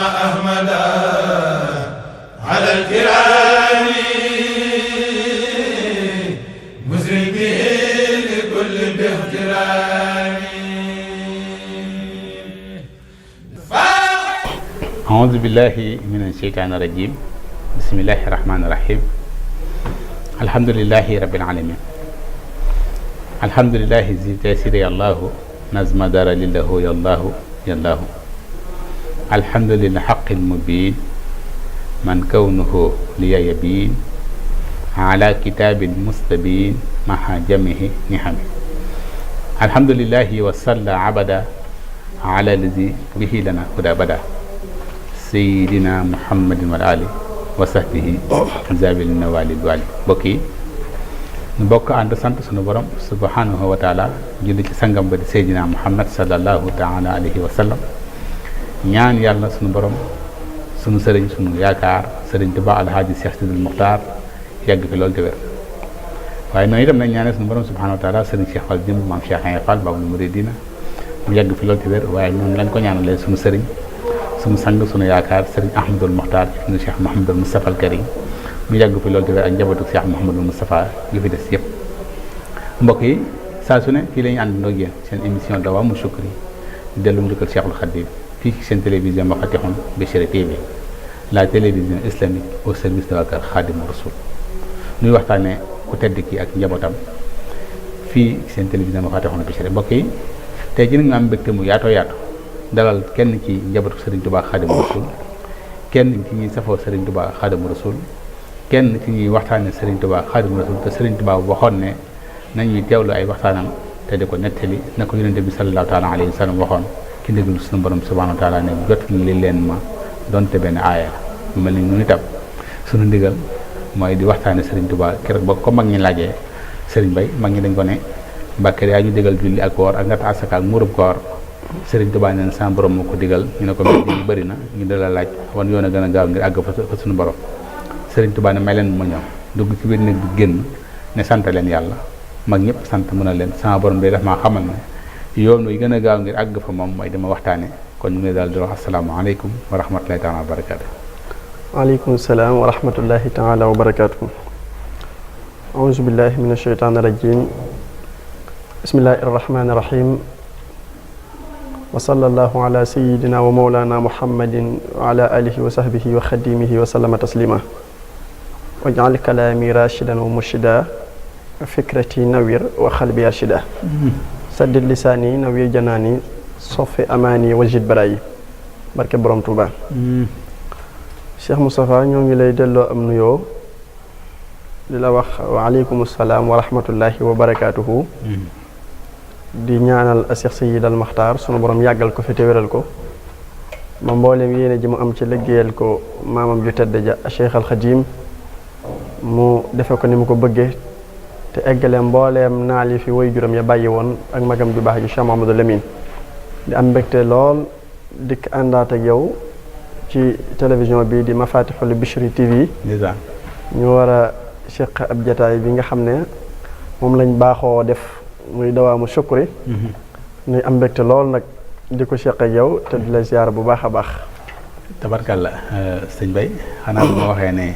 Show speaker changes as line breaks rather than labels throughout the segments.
أحمد على الكرام مسري به لكل باحترام.
أعوذ بالله من الشيطان الرجيم. بسم الله الرحمن الرحيم. الحمد لله رب العالمين. الحمد لله ذي تيسير يا الله نظم دار لله يا الله يا الله. الحمد لله حق المبين من كونه لي يبين على كتاب مستبين مع جميع نعمه. الحمد لله وصلى عبدا على الذي به لنا هدى بدا سيدنا محمد والآله وصحبه زابل النوال الوالي. bokki ñu bokk ànd sant sunu borom subhanahu wa taala julli ci sangam ba di Seydina Muhammad sallallahu taala alayhi wa sallam ñaan yàlla sunu borom sunu sëriñ sunu yaakaar sëriñ Tuubaa alhaaji Cheikh Sidil Muxtaar yàgg fi loolu te wér. waaye noonu itam nañ ñaanal sunu borom subhanahu wa taala sëriñ Cheikh Fall jëm maam Cheikh Aye Fall Babul Muridina mu yàgg fi loolu te wér. waaye noonu lañ ko ñaanalee sunu sëriñ sunu sang sunu yaakaar sëriñ Ahmadul Muxtaar ibnu Cheikh Mouhamadul Moustapha al Karim mu yàgg fi loolu te wér ak njabootu Cheikh Mouhamadul Moustapha gi fi des yëpp. mbokk yi saa su ne fii la ñu àndandoo ak yéen seen émission Dawaamu Shukri di dellu njukkal Cheikhul Khadim fii ci seen télévision Mafatihul Bichri TV, la télévision islamique au service de waa kër Khadimu Rasul. nuy waxtaanee ku tedd ki ak njabootam fii ci seen télévision Mafatihul Bichri. mbokk yi tey jii nag ñu am mbégte mu yaatoo yaatu dalal kenn ci njabootu Serigne Touba Khadimu Rasul, kenn ci ñuy safoo Serigne Touba Khadimu Rasul, kenn ci ñuy waxtaanee Serigne Touba Khadimu Rasul te Serigne Touba waxoon ne nañuy teewlu ay waxtaanam te di ko nettali na ko yonente bi sallallahu taala alayhi wa sallam waxoon ki ndigal suñu borom subhanahu wa taala ne jot li leen ma donte benn aaya la mel ni ñun itam suñu ndigal mooy di waxtaane Serigne Touba keroog ba ko mag ñi laajee Serigne Bay mag ñi dañ ko ne Mbàkke yaa ñu digal julli ak woor ak natt asaka ak muurub koor. Serigne Touba neen sa borom moo ko digal ñu ne ko mbir yi bëri na ñu dala laaj wan yoon a gën a gaaw ngir àgg fa suñu borom. Serigne Touba ne may leen ma ñëw dugg ci biir néeg bi génn ne sant leen yàlla mag ñëpp sant mën a leen sama borom day def maa xamal ne yoon wi gën a gaaw ngir àgg fa moom mooy dama waxtaane kon ñu ngi daal di wax asalaamaaleykum wa rahmatulahi taala wa barakaatu.
waaleykum salaam wa rahmatullahi taala wa barakaatu. auzu billahi min asheytaani rajim. bismillahi arrahmani irrahim. wa sallallahu ala sayidina wa mawlana muhammadin wa ala alihi wa sahbihi wa xadimihi wa sallama taslima. wa jaal kalaami rashidan wa murshida fikrati nawir wa xalbi arshida. saddid lisaani nawir janaani sofi amaani wajid barayi barke borom Touba. Cheikh Moustapha ñoo ngi lay delloo am nuyoo di la wax waaleykum salaam wa rahmatullahi wa barakaatuhu. di ñaanal a Cheikh Seyid al Maxtaar sunu borom yàggal ko fi te wéral ko ma mboolem yéene ji mu am ci liggéeyal ko maamam ju tedd ja Cheikh al Xadim mu defe ko ni mu ko bëggee te eggale mbooleem naal yi fi way juram ya bàyyi woon ak magam ju baax ji Cheikh Mahamadou Lamine. di am mbégte lool dikk àndaat ak yow ci télévision bi di Mafatihul Bichri TV. ñu war a seq ab jataay bi nga xam ne moom lañ baaxoo def muy Dawaamu Shukri. ñuy am mbégte lool nag di ko seq ak yow te di la ziar bu baax a baax.
tabarkalla sëñ Bay xanaa bu ma waxee ne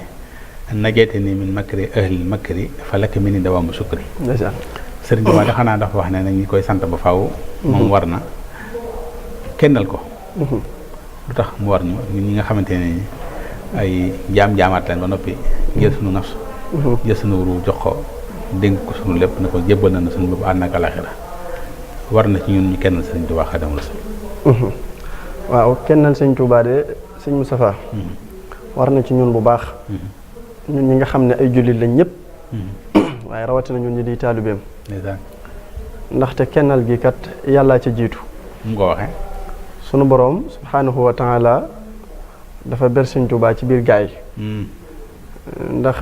najeete ni min makri ahlil makri fa lakk mi ni Dawaamu Shukri. sëriñ bi da xanaa dafa wax ne nañ koy sant ba faaw. moom war na kennal ko. lu tax mu war ñu ñi nga xamante ne ay jaam-jaamaat lañ ba noppi jël sunu nafs jël sunu ru jox ko dénk ko sunu lépp ne ko jébbal na sunu bopp ànd ak alaxira war na ci ñun ñu kennal sëriñ Tuubaa Xaadimu Rasuul.
waaw kennal sëriñ Tuubaa de sëriñ Moustapha war na ci ñun bu baax. ñun ñi nga xam ne ay jullit lañ ñëpp. waaye rawatina ñun ñi di taalibeem. ndaxte kennal gi kat yàllaa ca jiitu.
mu ko waxee.
sunu boroom subhaanahu wa taala dafa ber sëñ Tuubaa ci biir gaay ndax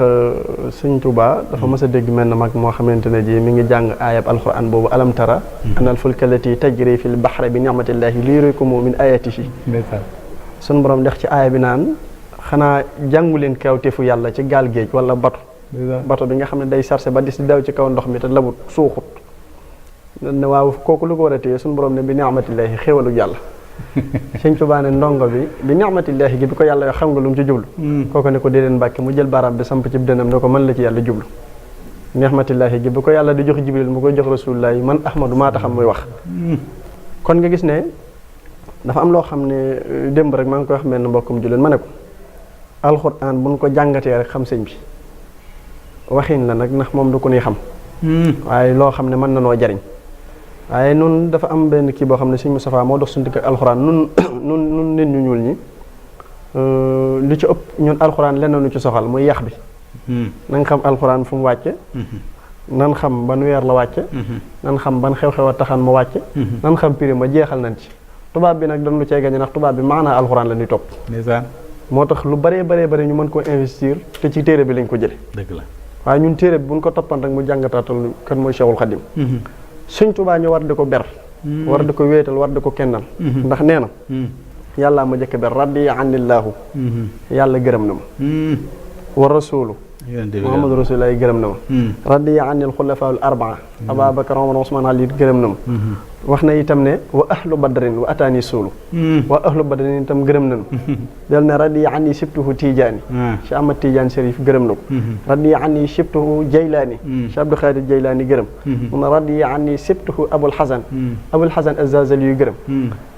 sëñ Tuubaa dafa mës a dégg mel na mag moo xamante ne ji mi ngi jàng aayab alquran boobu alam tara anal fulka lati tajri fil bahri bi ni'matillahi liyurikum min ayatihi. sunu boroom dex ci aaya bi naan xanaa jàngu leen kawteefu yàlla ci gaal géej wala bato bi nga xam ne day sarse ba di si daw ci kaw ndox mi te labut suuxut ne waaw kooku lu ko war a téye sunu boroom ne bi ni'matillahi xéwalu yàlla sëñ Tuubaa ne ndongo bi ni'matillahi gi bi ko yàlla yoo xam nga lu mu ci jublu kooku ne ko déedéet Mbàkke mu jël baaraam bi samp ci dënam ne ko man la ci yàlla jublu ni'matillahi gi bi ko yàlla di jox Jibril mu koy jox Rasulullah yi man Ahmadu maa taxam muy wax kon nga gis ne dafa am loo xam ne démb rek maa ngi koy wax benn mbokkum jullit ma ne ko alxuraan buñ ko jàngatee rek xam sëñ bi waxin la nag ndax moom du ko nuy xam waaye loo xam ne mën na noo jariñ waaye nun dafa am benn kii boo xam ne sëñ Moustapha moo dox suñu digg ak alxuraan nun nit ñu ñuul ñi li ci ëpp ñun alxuraan lenn nu ci soxal muy yax bi na nga xam alxuraan fu mu wàcce nan xam ban weer la wàcce nan xam ban xew-xew a taxan mu wàcce nan xam prix ma jeexal nañ ci tubaab bi nag dañu cee gañe ndax tubaab bi maanaa alxuraan la ñuy topp moo tax lu bëree ñu mën koo investir te ci téere bi lañ ko jële
dëgg la
waaye ñun téere bi buñ ko toppan rek mu jàngataatal kan mooy Cheikhul Khadim Sëñ Tuubaa ñu war di ko ber war di ko wéetal war di ko kennal ndax nee na yàllaa ma jëkk ber radiya anillaahu yàlla gërëm na ma wa rasulu Muhammadu Rasulullah gërëm na ma radiya anil xulafaul arbaa Ababakar Omar Usmaan Ali gërëm na ma wax na itam ne wa ahlu badrin wa ataani suulu wa ahlu badrin itam gërëm nañu del ne radiya ani sibtuhu Tijaani Cheikh Ahmad Tidiane Chérif gërëm na ko radiya ani sibtuhu Jaylaani Cheikh Abdou Khadir Jaylaani gërëm mun radiya ani sibtuhu Abul Hasan Az-Zazali yu gërëm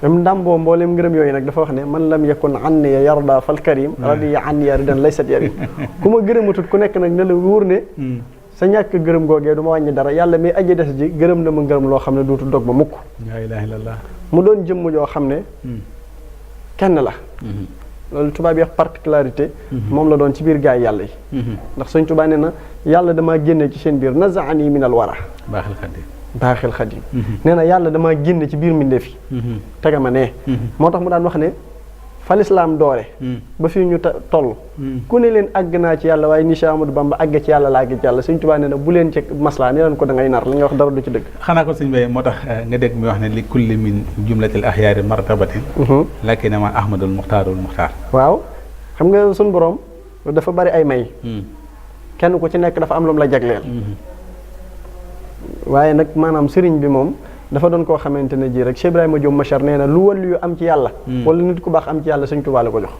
même ndàmboo mboolem gërëm yooyu nag dafa wax ne man lam yakun anni yarda fal karim radiya anni ridan laysat yarim ku ma gërëmatut ku nekk nag ne la wóor ne sa ñàkk gërëm googee du ma wàññi dara yàlla mi aji des ji gërëm na ma ngërëm loo xam ne dootu dog ba mukk
laa ilaaha illallaah
mu doon jëmm joo xam ne kenn la loolu tubaab yi wax particularité moom la doon ci biir gaay yàlla yi ndax Sëñ Tuubaa nee na yàlla damaa génne ci seen biir nazaani minal wara baaxil xadim nee na yàlla damaa génne ci biir mbindeef yi tega ma ne moo tax mu daan wax ne fa lislaam doore ba fii ñu toll ku ne leen àgg naa ci yàlla waaye ni Cheikh Amadou Bamba àgg ci yàlla la àgg ci yàlla Sëñ Tuubaa nee na bu leen ci maslaa ne leen ko da ngay nar li nga wax dara du ci dëgg
xanaa ko sëñ Bay moo tax nga dégg muy wax ne li kulli min jumlatil axyaari martabatin lakin ma ahmadul muxtaarul muxtaar
waaw xam nga suñ borom dafa bari ay may kenn ku ci nekk dafa am lu mu la jagleel waaye nag maanaam sëriñ bi moom dafa doon koo xamante ne ji rek Cheikh Ibrahima Diop Machar nee na lu wàllu yu am ci yàlla wala nit ku baax am ci yàlla Sëñ Tuubaa la ko jox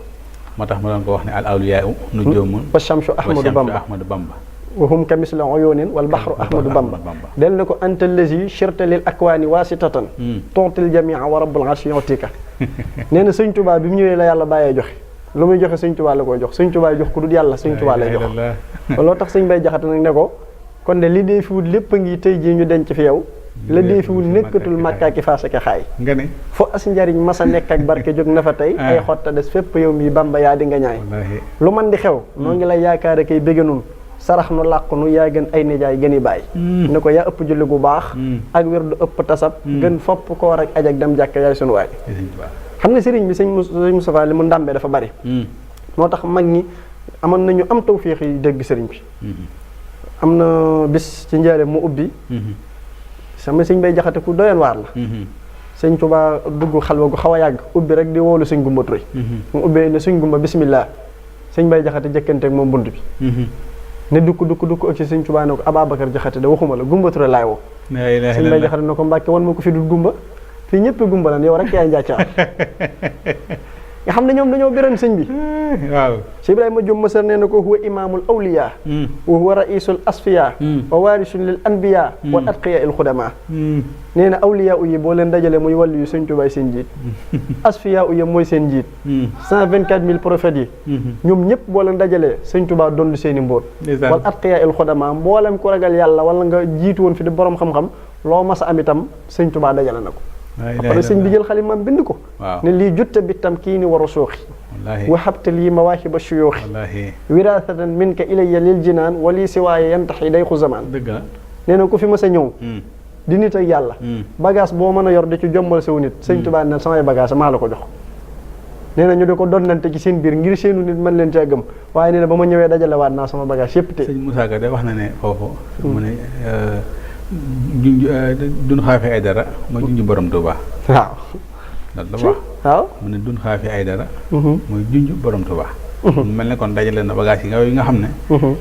moo tax ma doon ko wax ne al awliyaa nujuumun
wa shamsu Ahmadou Bamba wa hum ka misla uyunin wal bahru Ahmadou Bamba del na ko anta lazi shirta lil akwaani waasitatan tontil jamia wa rabbul arshi yutika nee na Sëñ Tuubaa bi mu ñëwee la yàlla bàyyee joxe lu muy joxe Sëñ Tuubaa la koy jox Sëñ Tuubaa jox ku dul yàlla Sëñ Tuubaa lay jox looloo tax Sëñ Bay Jaxate nag ne ko kon de li dee fi wut lépp a ngi tey jii ñu denc fi yow la dee fi wut nekkatul màkkaaki faasake xaay
nga ne
fo as njariñ masa nekk ak barke jóg na fa tey ay xotta des fépp yow mi Bamba yaa di nga ñaay lu man di xew noo ngi lay yaakaare kay bégga nun sarax nu làqu nu yaa gën ay nijaay gën i bàyyi ne ko yaa ëpp julli gu baax ak wér du ëpp tasab gën fopp koor ak aj ak dem jàkk yaay sunu waay xam nga sëriñ bi sëñ Moustapha li mu ndàmbee dafa bari moo tax mag ñi amoon nañu am tawféex yi dégg sëriñ bi am na bis ci njaareem mu ubbi sama Sëñ Bay Jaxate ku doyoon waar la Sëñ Tuubaa dugg xalwa gu xaw a yàgg ubbi rek di woolu Sëñ Gumba Touré mu ubbee ne Sëñ Gumba bismillah Sëñ Bay Jaxate jëkkanteeg moom bunt bi ne dukk ak ci Sëñ Tuubaa ne ko Ababacar Jaxate de waxuma la Gumba Touré laay woo Sëñ Bay Jaxate ne ko Mbàkke wan ma ko fi dul gumba fii ñëpp gumba lan yow rek yaay njàccaar nga xam ne ñoom dañoo biran sëñ bi
waaw
Cheikh Ibrahima Diop Masar nee na ko huwa imaamul awliya wa huwa raisul asfiya wa waarisun lil anbiya wa atqiya il xudama nee na awliya yi boo leen dajale muy wàllu yu Sëñ Tuubaa seen njiit asfiya yi mooy seen njiit 124 000 prophètes yi ñoom ñëpp boo leen dajalee Sëñ Tuubaa dondu seen i mbóot wal atqiya il xudama mboolem ko ragal yàlla wala nga jiitu woon fi di borom xam-xam loo mas a am itam Sëñ Tuubaa dajale na ko après sëñ bi jël xalimaam bind ko ne lii jutta bi tam kii ni war a suuxi waxabta lii mawaahiba shuyuuxi wiraasatan minka ilayya lil jinaan wali si waaye yantaxi day xu zamaan nee na ku fi mas a ñëw di nit ak yàlla bagage boo mën a yor di ci jommal saw nit Sëñ Tuubaa ne samay bagage maa la ko jox nee na ñu di ko donnante ci seen biir ngir seenu nit mën leen caa gëm waaye nee na ba ma ñëwee dajale waat naa sama bagage yépp te
sëñ Moussa Ka de wax na ne foofu mu ne dun xaafi ay dara mooy junj borom Tuuba
waaw
loolu la wax
waaw
mu ne dun xaafi ay dara mooy junj borom Tuuba mu mel ne kon dajale na bagage yi nga xam ne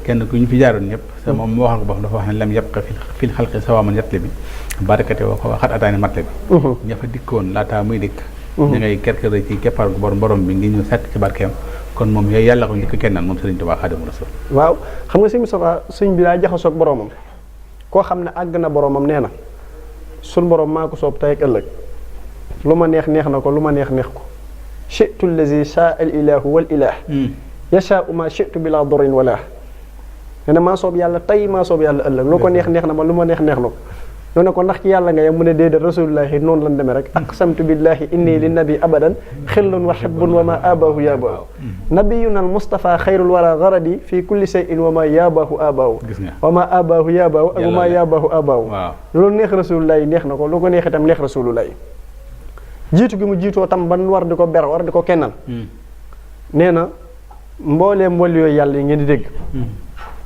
kenn ku ñu fi jaaroon ñëpp sa moom moo waxal ko boppam dafa wax ne lam yabqa fil xalqi sawaman yatle bi barakate wa ko xat ataani matle bi ña fa dikkoon laataa muy dikk ñu ngay kerkere ci keppar gu borom bi ngi ñu sàkk ci barkeem kon moom yooyu yàlla ko njëkk kennal moom Sëriñ Tuubaa Xaadimu Rasuul.
waaw xam nga sëñ Moustapha sëñ bi daa jaxasoog boromam koo xam ne àgg na boromam nee na sun borom maa ko soob tey ak ëllëg lu ma neex neex na ko lu ma neex neex ko shi'tu allazi shaa al ilahu wal ilah yashaa'u ma shi'tu bila dorin wala nee na maa soob yàlla tey maa soob yàlla ëllëg lu ko neex neex na ma lu ma neex neex na ko ñoo ne ko ndax ci yàlla nga yem mu ne déedéet rasulullahi noonu lan demee rek aqsamtu billahi inni li nabi abadan xillun wa hibbun wa ma abahu yaabahu nabiyuna al mustafa xayrul wara garadi fi kulli shay'in wa ma yaabahu abahu wa ma abahu yaabahu ak wa ma yaabahu abahu loolu neex rasulullahi neex na ko lu ko neex itam neex rasulullahi jiitu gi mu jiitoo tam ban war di ko ber war di ko kennal nee na mbooleem wàllu yooyu yàlla yi ngeen di dégg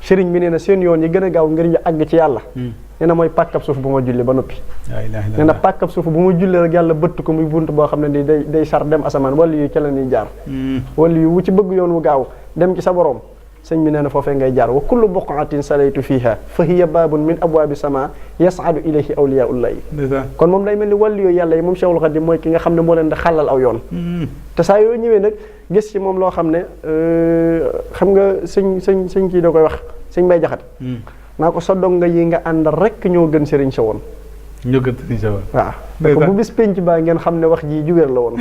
sëriñ bi nee na seen yoon yi gën a gaaw ngir ñu àgg ci yàlla nee na mooy pàkkab suuf bu ma julli ba noppi nee na pàkkab suuf bu ma julli rek yàlla bëtt ko muy bunt boo xam ne ni day sar dem asamaan wàllu yu ca la ñuy jaar wàllu yu wu ci bëgg yoon wu gaaw dem ci sa borom sëñ bi nee na foofee ngay jaar wa kullu buqatin salaytu fiha fa hiya babun min abwaabi sama yas'adu ilayhi awliyaullahi kon moom day mel ni wàllu yooyu yàlla yi moom Cheikhul Khadim mooy ki nga xam ne moo leen di xàllal aw yoon te saa yoo ñëwee nag gis ci moom loo xam ne xam nga sëñ kii da koy wax sëñ Bay Jaxate naa ko sa donga yi nga àndal rek ñoo gën sëriñ sa woon
ñoo gën sëriñ sa woon
waaw dafa bu bis penc baa ngeen xam ne wax ji jugeer la woon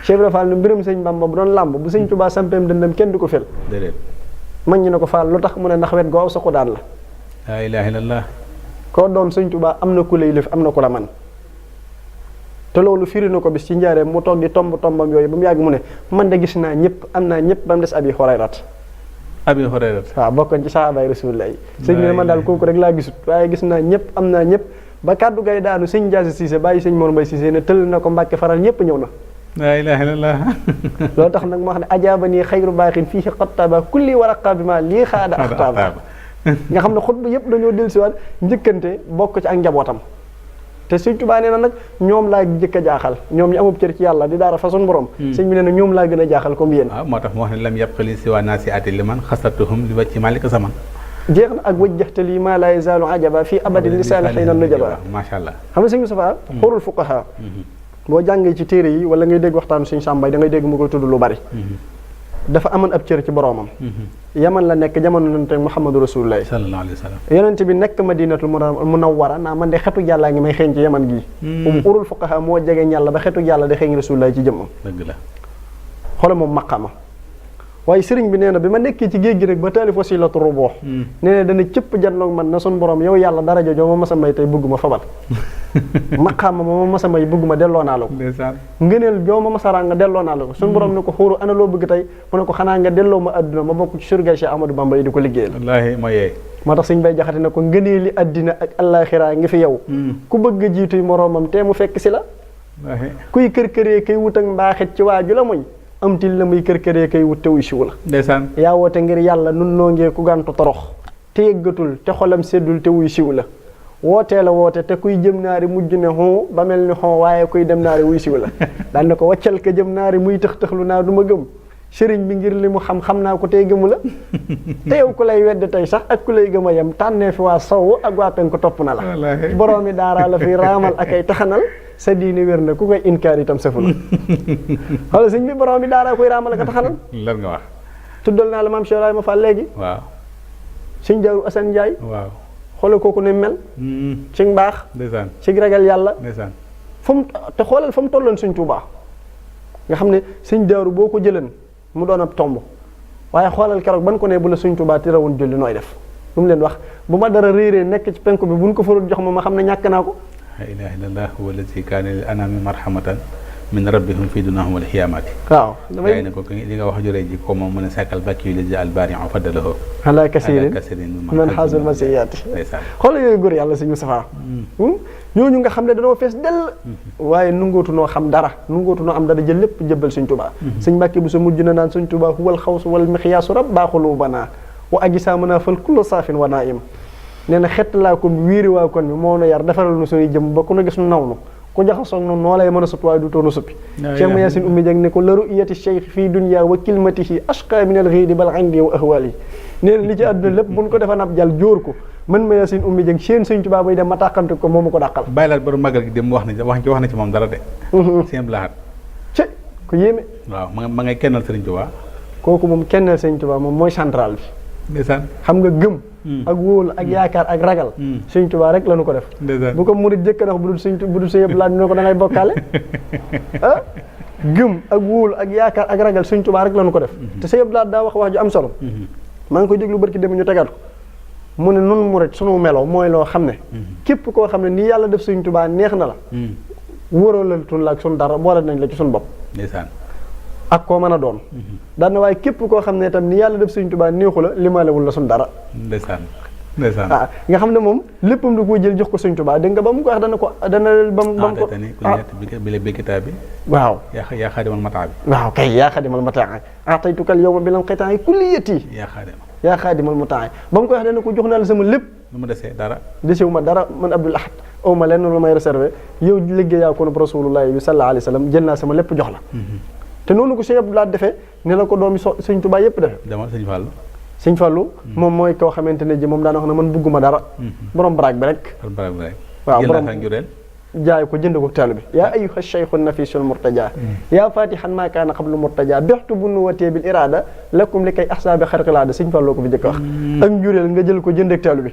Cheikh Ibra Fall ne mbirum sëñ Bamba bu doon làmb bu sëñ Tuubaa sampeem dëndam kenn du ko fel mag ñi ne ko Fall lu tax mu ne ndax wet goow sa ko daan la
laa ilaaha illallaah
koo doon sëñ Tuubaa am na ku lay lëf am na ku la man te loolu firi na ko bis ci njaareem mu toog di tombam yooyu ba mu yàgg mu ne man de gis naa ñëpp am naa ñëpp ba mu des Abi Hurayrat waaw bokkoon ci sahabaay rasulullah yi sëñ bi ne man daal kooku rek laa gisut waaye gis naa ñëpp am naa ñëpp ba kàddu gay daanu sëñ Jaasi Siise bàyyi sëñ Mor Mbay Siise ne tëll na ko Mbàkke faral ñëpp ñëw na
laa ilaaha illallaah
loolu tax nag ma wax ne ajaaba nii xayru baaxin fii xattaaba kulli waraqa bi ma lii xaada axtaaba nga xam ne xutba yëpp dañoo dellusiwaat njëkkante bokk ci ak njabootam te sëñ Tuubaa nee na nag ñoom laa jëkk a jaaxal ñoom ñu amub cër ci yàlla di daara façon borom sëñ bi nee na ñoom laa gën a jaaxal comme yéen
waaw moo tax mu wax ne lam yabqali si waa naasi ati liman xasatuhum li wacci malika saman
jeex na ak wajjaxte lii maa laa yazaalu ajaba fii abadin lisaani xëy na nujaba
macha allah
xam nga sëñ Moustapha xurul fuqaha boo jàngee ci téere yi wala ngay dégg waxtaanu sëñ Sàmbay da ngay dégg mu koy tudd lu bari dafa amoon ab cër ci boromam yaman la nekk jamono nante Muhammadu Rasulullahi
sallallahu alayhi wa sallam
yonent bi nekk Madinatul Munawwara naa man de xetu yàllaa ngi may xeeñ ci yaman gii urul fuqaha moo jege yàlla ba xetu yàlla di xeeñ Rasulullahi ci jëmmam
dëgg la
xoolal moom maqama waaye sëriñ bi nee na bi ma nekkee ci géej gi rek ba taalif wasilatu rubuux nee na dana cëpp janloog man na sun borom yow yàlla daraja joo ma masa may tey bëgguma fabal maqaama ma masa may bëgguma delloo naa la ko ngëneel joo ma masa ràng nga delloo naa la ko sun borom ne ko xuuru ana loo bëgg tey mu ne ko xanaa nga delloo ma adduna ma bokk ci surgay Cheikh Ahmadou Bamba yi di ko liggéeyal
wallaahi ma yeey
moo tax sëñ Bay Jaxate ne ko ngëneeli addina ak àllaaxira ngi fi yow ku bëgg a jiituy moroomam te mu fekk si la kuy kër-këree kay wut ak mbaaxit ci waaju la moy am til la muy kër-këree kay wut te wuy siwu la
ndeysaan
yaa woote ngir yàlla nun noo ngee ku gàntu torox te yëggatul te xolam seddul te wuy siwu la wootee la woote te kuy jëm naari mujj ne xon ba mel ni xon waaye kuy dem naari wuy siwu la daan na ko waccal ka jëm naari muy tëx-tëxlu naa du ma gëm sëriñ bi ngir li mu xam naa ko tey gëmu la te yow ku lay wedd tey sax ak ku lay gëm a yem tànnee fi waa sow ak waa penku topp na la boroomi daaraa la fi raamal ak ay taxanal sa diine wér na ku koy inkaar itam safu la xoolal sëñ bi boroomi daaraa koy raamal ak a taxanal
lan nga wax
tuddal naa la maam Cheikh Ibrahima Fall léegi
waaw
sëñ Daaru Asan Njaay
waaw
xoolal kooku ne mel ci mbaax
ndeysaan
ci ragal yàlla
ndeysaan
fa mu te xoolal fa mu tolloon sëñ Tuubaa nga xam ne sëñ Daaru boo ko jëlan mu doon ab tomb waaye xoolal keroog ban ko ne bu la sëñ Tuubaa tirawoon julli nooy def lu mu leen wax bu ma dara réeree nekk ci penku bi buñ ko farul jox ma xam ne ñàkk naa ko
la ilaha illallah huwa allazi kaana lil anami marhamatan min rabbihum fi dunahum wal xiyaamati
waaw
damay ne ko li nga wax juree ji ko moom mën a sàkkal bàkk yu lisi albari en faddalahu
ala kasirin man xaasul masiyaati xoolal yooyu góor yàlla sëñ Moustapha ñooñu nga xam ne dañoo fees dell waaye nungootu noo xam dara nungootu noo am dara jël lépp jëbbal sëñ Tuubaa sëñ Mbàkke bu sa mujj na naan sëñ Tuubaa huwal xawsu wal mixyaasu rab baaxulu banaa wa aji saa mën a fal kullu saafin wa naa im nee na xett laa kon bi wiiri waa kon bi moo na yar defaral nu suñuy jëm ba ku na gis nu naw nu ku jaxasoog noonu noo lay mën a sut waaye du toonu suppi Cheikh ma Yaasin ummi jeg ne ko la ru'yati cheikh fii dunya wa kilmatihi ashqa min al ghidi bal indi wa ahwali nee na li ci àdduna lépp buñ ko defan ab jàll jóor ko man ma Yaasin ummi jëng seen sëñ Tuubaa bay dem ma tàqamte ko moom ma ko dàqal.
bàyyi laat borom magal gi dem wax na ci moom dara de. sëñ Blahat.
ci ku yéeme.
waaw ma ngay kennal Sëriñ Tuubaa.
kooku moom kennal Sëriñ Tuubaa moom mooy central bi.
ndeysaan
xam nga gëm. ak wóolu ak yaakaar ak ragal. Sëriñ Tuubaa rek la ñu ko def.
ndeysaan
bu ko murit jëkk na wax bu dul sëñ Blahat ñu ne ko da ngay bokkaale ah. gëm ak wóolu ak yaakaar ak ragal Sëriñ Tuubaa rek la ñu ko def. te sëñ Blahat daa wax ju am solo. maa ngi koy déglu barki dem ñu tegaat ko mu ne nun mu rek sunu melo mooy loo xam ne képp koo xam ne nii yàlla def Sëriñ Tuubaa neex na la wóoralantun la ak sunu dara boole nañ la ci sunu bopp
ndeysaan
ak koo mën a doon daan na waaye képp koo xam ne itam ni yàlla def Sëriñ Tuubaa neexu la limalewul la sunu dara
ndeysaan
ah nga xam ne moom léppam da koo jël jox ko Sëriñ Tuubaa dégg nga ba mu ko wax dana ba mu ko
bi la békkitaa bi
waaw
yaa xaadimal mataa bi
waaw kay yaa xaadimal mataa ataytukal yawma bilan qitaa kulliyati yaa xaadimal mataa ba mu ko wax dana ko jox naa la sama lépp
lu ma desee dara
desewu ma dara man Abdul Ahad aw ma lenn lu may réservé yow liggéeyaa ko Rasulullah bi sallallahu alayhi wa sallam jël naa sama lépp jox la te noonu ko Sëñ Abdou Lahad defee ne la ko doomi Sëñ Tuubaa yépp defee
demal
Sëñ Fallu moom mooy koo xamante ne ji moom daana wax ne man bugguma dara borom baraag bi rek waaw borom jaay ko jënd ko taalu bi yaa ayyuha cheikhu nafisul murtaja yaa fatihan maa kaana qablu murtaja bextu bu nu watee bil irada lakum li kay ahsaabi xarqilaada Sëñ Fallu ko fi njëkk wax ak njureel nga jël ko jënd ak taalu bi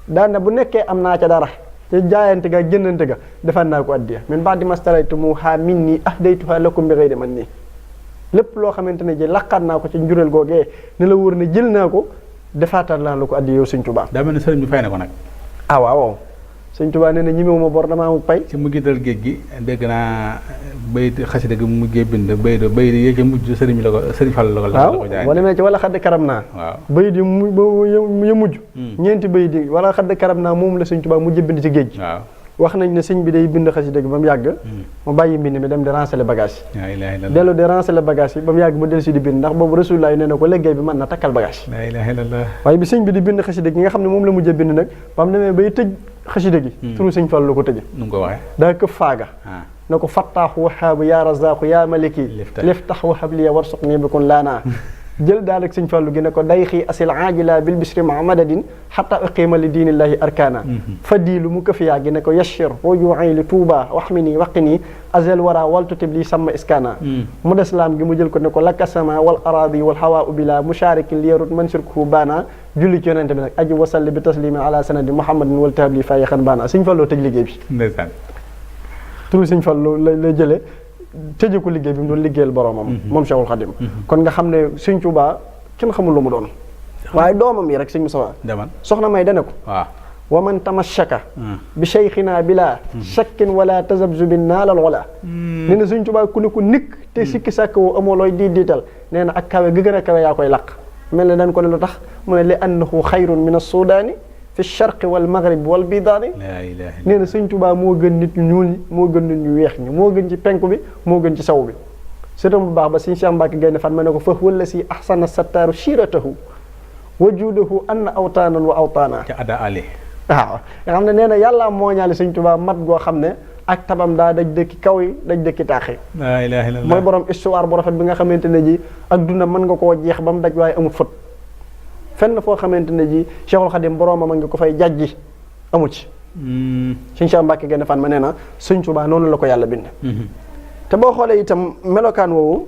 daana bu nekkee am naa ca dara te jaayante ga jëndante ga defaan naa ko addiya min ba'di mastaraytumuha minni ahdaytuha lakum bi ghayri manni lépp loo xamante ne ji laqaat naa ko ci njureel googee ne la wóor ne jël naa ko defaatal naa la ko addiya yow Sëñ Tuubaa
daa mel ne sëriñ bi fay na ko nag
waaw Sëñ Tuubaa nee na ñemewuma bor damaa amul pay
ci mujjital géej gi dégg naa bayit xasida gi mu mujjee bind bayit yi ca mujj sëriñ bi la ko Sëriñ Fallu la ko jaay
boo demee ci wala xadd karam naa
waaw
bayit yi ya mujj ñeenti bayit yi wala xadd karam naa moom la Sëñ Tuubaa mujj bind ci géej gi waaw wax nañ ne sëñ bi day bind xasida gi ba mu yàgg mu bàyyi mbind mi dem di ranceler bagage yi dellu di ranceler bagage yi ba mu yàgg mu dellu si di bind ndax boobu Rasulullah nee na ko liggéey bi mën na takkal bagage
la ilaha illallah
waaye bi sëñ bi di bind xasida gi nga xam ne moom la mujjee bind nag ba mu demee bay tëj xasida gi turu Sëñ Fallu la ko tëje
nu mu ko waxee
daa këf faaga na ko fattaaxu wahaabu yaa razaaku yaa maliki liftax wahab liya warsuq nii bi kun laanaa jël daal ak Sëñ Fallu gi ne ko day xii asil aajila bil bisri ma madadin xata uqima li diinillahi arkana fadiilu mu këfiyaa gi ne ko yashir wajuu'i li tuuba waxmi nii waqi nii azel wara waltutib li sama iskana mu des laam gi mu jël ko ne ko lakkasama wal aradi wal hawaa bila musharikin li yarut mansirkuhu baana julli ci yonente bi nag aji wasalli bi taslimi ala sanadi muhammadin wal tabli fayaxan baana Sëñ Fallu tëj liggéey bi
ndeysaan
turu Sëñ Fallu lay jëlee tëjee ko liggéey bi mu doon liggéeyal boromam moom Cheikhul Khadim kon nga xam ne Sëñ Tuubaa kenn xamul lu mu doon waaye doomam yi rek Sëñ Musaa soxna may dane ko waaw wa man tamashaka bi cheikhina bila shakkin wala tazabzubin naalal wala nee na Sëñ Tuubaa ku ne ko nikk te sikki sàkk woo amoo looy diital nee na ak kawe gi gën a kawe yaa koy laq mel ne dañ ko ne lu tax mu ne li annahu xayrun min as-sudaani fi charqi wal maghrib wal bidaani nee na Sëñ Tuubaa moo gën nit ñu ñuul ñi moo gën nit ñu weex ñi moo gën ci penku bi moo gën ci saw bi sëtam bu baax ba Sëñ Cheikh Mbacke Gaynde Fatma ne ko fa wala si ahsana sattaaru shiratahu wajudahu anna awtaanan wa awtaana
ca ada ali
waaw nga xam ne nee na yàlla moo ñaale Sëñ Tuubaa mat goo xam ne ak tabam daa daj dëkki kaw yi daj dëkki taax yi
la ilaha illallah
mooy borom histoire bu rafet bi nga xamante ne ji ak dunda mën nga koo jeex ba mu daj waaye amut fët fenn foo xamante ne ji Cheikhul Khadim boroomam a ngi ko fay jajji amu ci Sëñ Cheikh Mbacke Gaynde Fatma nee na Sëñ Tuubaa noonu la ko yàlla bind te boo xoolee itam melokaan woowu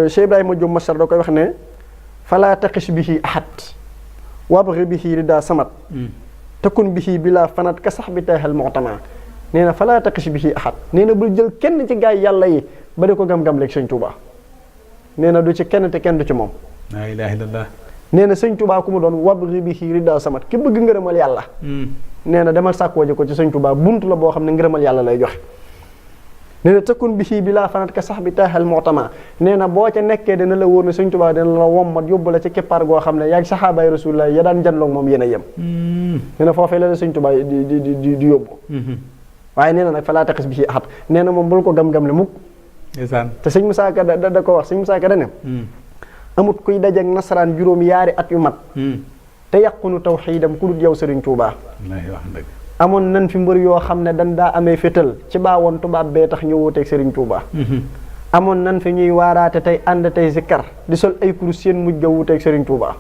Cheikh Ibrahima Diop Masar da koy wax ne fala taqis bihi ahad wabri bihi rida samat takun bihi bila fanat ka sax bi tayxal mu'tama nee na fala taqis bihi ahad nee na bul jël kenn ci gaay yàlla yi ba di ko gam-gam léegi Sëñ Tuubaa nee na du ci kenn te kenn du ci moom
la ilaha illallah
nee na Sëñ Tuubaa ku mu doon wabri bihi rida samat ki bëgg ngërëmal yàlla nee na demal sàkkoo ji ko ci Sëñ Tuubaa bunt la boo xam ne ngërëmal yàlla lay joxe nee na tëkkun bihi bi laa fanat ka sax bi taaxal mootama nee na boo ca nekkee dina la wóor ne Sëñ Tuubaa dina la wommat yóbbu la ci keppaar goo xam ne yaag saxaabaay Rasulullah ya daan janloog moom yéen a yem nee na foofee la Sëñ Tuubaa di yóbbu waaye nee na nag fa laa taqis bihi ahad nee na moom bul ko gam-gam le mukk te Sëñ Musaa Ka da ko wax Sëñ Musaa Ka da ne amut kuy dajeek nasaraan juróom yaari at yu mat te yàqunu tawxiidam ku dul yow Sëriñ Tuubaa amoon nan fi mbër yoo xam ne dañ daa amee fétal ci baawoon tubaab bee tax ñu wuuteeg Sëriñ Tuubaa amoon nan fi ñuy waaraate tey ànd tey zikkar di sol ay kurus seen mujj ga wuuteeg Sëriñ Tuubaa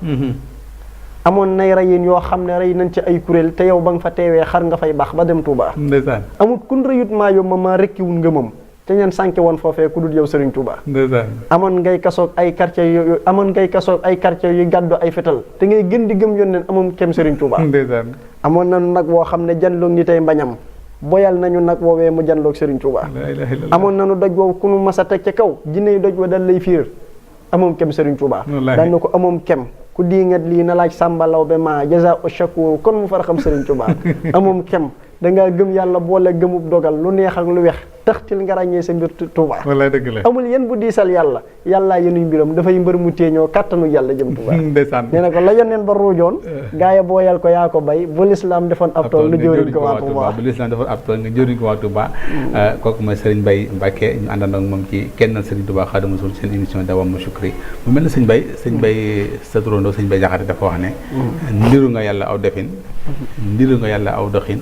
amoon nay rayin yoo xam ne rey nañ ci ay kuréel te yow ba nga fa teewee xar nga fay baax ba dem Touba.
ndeysaan
amul kun rëyut maa yomb ma rekkiwul ngëmam te ñeen sànke woon foofee ku dul yow Serigne Touba.
ndeysaan
amoon ngay kasoog ay quartier yu gàddu ay fetal te ngay gën di gëm yónneen amoon kem Serigne Touba.
ndeysaan
amoon nañu nag woo xam ne janloog ñi tey mbañam boyal nañu nag woowee mu janloog Serigne Touba. amoon nañu doj woowu ku nu mas a teg ca kaw jinne doj wa dal lay fiir amoom kem Serigne Touba. daan na ko amoom kem ku diingat lii na laaj sàmbalaw be ma jaza o shakur kon mu far xam Serigne Touba. amoom kem dangaa gëm yàlla boole gëmub dogal lu neex ak lu wex taxtil nga ràññee sa mbir Touba.
wallaay dëgg la
amul yéen bu diisal yàlla yàllaa yenuy mbiram dafay mbër mu téeñoo kàttanu yàlla jëm Touba.
ndeysaan
nee na ko la yoneen ba ruujoon gaa yi booyal ko yaa ko bay bu lislaam defoon ab tool nga jëriñ ko waa Touba
bu lislaam defoon ab tool nga jëriñ ko waa Touba. kooku mooy Serigne Mbaye Mbacke ñu àndandoo ak moom ci kennal Serigne Touba Xaadimu Rasuul seen émission Dawaamu Shukri mu mel ne sëñ Mbaye sa turandoo sëñ Mbaye Jaxate dafa wax ne ndiru nga yàlla aw defin ndiru nga yàlla aw doxin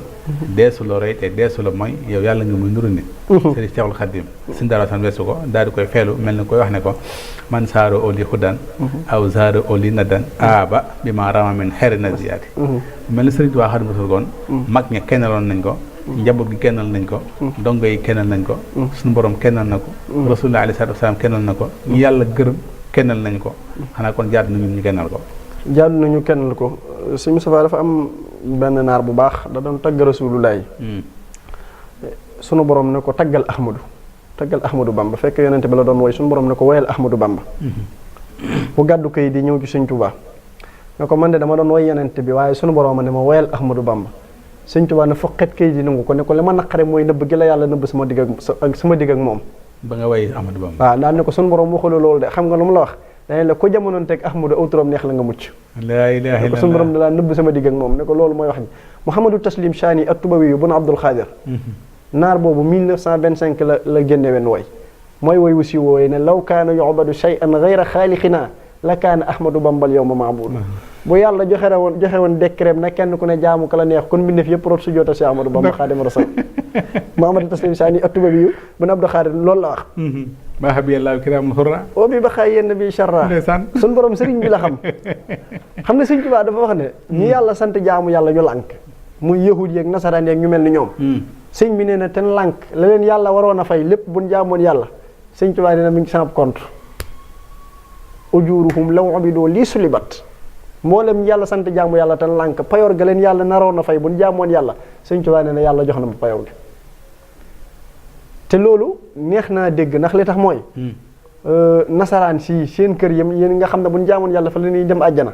deesu la roy te deesu la mooy yow yàlla nga muy nuru nit Serigne Cheikhul Khadim suñu dara san weesu ko daal di koy feelu mel na koy wax ne ko man saaro oli xudan aw saaro oli nadan aaba bi ma rama min xeri na ziyaati mel na Serigne Touba Xaadimu Rasuul goon mag ña kennaloon nañ ko njaboot gi kennal nañ ko dongo yi kennal nañ ko suñu borom kennal na ko rasulullah alayhi salaatu wasalaam kennal na ko ñu yàlla gërëm kennal nañ ko xanaa kon jaadu na ñun ñu kennal ko
jaadu nañu kennal ko sëñ Moustapha dafa am benn naar bu baax da doon tagg rasulullahi sunu borom ne ko taggal Ahmadou Bamba fekk yonente bi la doon woy sunu borom ne ko woyal Ahmadou Bamba bu gàddu kay di ñëw ci sëñ Touba ne ko man de dama doon woy yonente bi waaye sunu borom ne ma woyal Ahmadou Bamba sëñ Touba ne foqet kay di nangu ko ne ko li ma naqare mooy nëbb gi la yàlla nëbb sama digg ak moom
ba nga woy Ahmadou Bamba
waaw daal ne ko sunu borom waxula loolu de xam nga lu mu la wax dañ la ko jamonoon teg Ahmadou aw turam neex la nga mucc
laa ilaaha illallaah
ne ko sunu borom da laa nëbb sama digg ak moom ne ko loolu mooy wax ni Mouhamadou Taslim Chani ak tubawi yu bu na Abdul Xaadir naar boobu 1925 la génne wenn woy mooy woy wu si wooye ne law kaana yubadu shay'an gayra xaalixina la kaana Ahmadou Bambal yow ma maabuud bu yàlla joxe woon décret na kenn ku ne jaamu ka la neex kon mbindeef yëpp root su joota si Ahmadou Bamba Xaadimu Rasuul Mouhamadou Taslim Chani ak tubawi yu bu na Abdul Xaadir loolu la wax
ba xabi yàlla kiraam xurra
o bi ba xaay yenn bi charra suñ borom sëriñ bi la xam nga sëñ Tuubaa dafa wax ne ñi yàlla sant jaamu yàlla ñu lànk muy yahud yeeg nasaraan yeeg ñu mel ni ñoom sëñ bi nee na ten lànk la leen yàlla waroon a fay lépp buñ jaamoon yàlla sëñ Tuubaa nee na mi ngi sama compte ujuruhum law abidoo lii sulibat mboolem yàlla sant jaamu yàlla ten lànk payoor ga leen yàlla naroon a fay buñ jaamoon yàlla sëñ Tuubaa nee na yàlla jox na ma payoor gi te loolu neex naa dégg ndax li tax mooy nasaraan si seen kër yéen nga xam ne bu ñu jaamoon yàlla fa la ñuy dem àjjana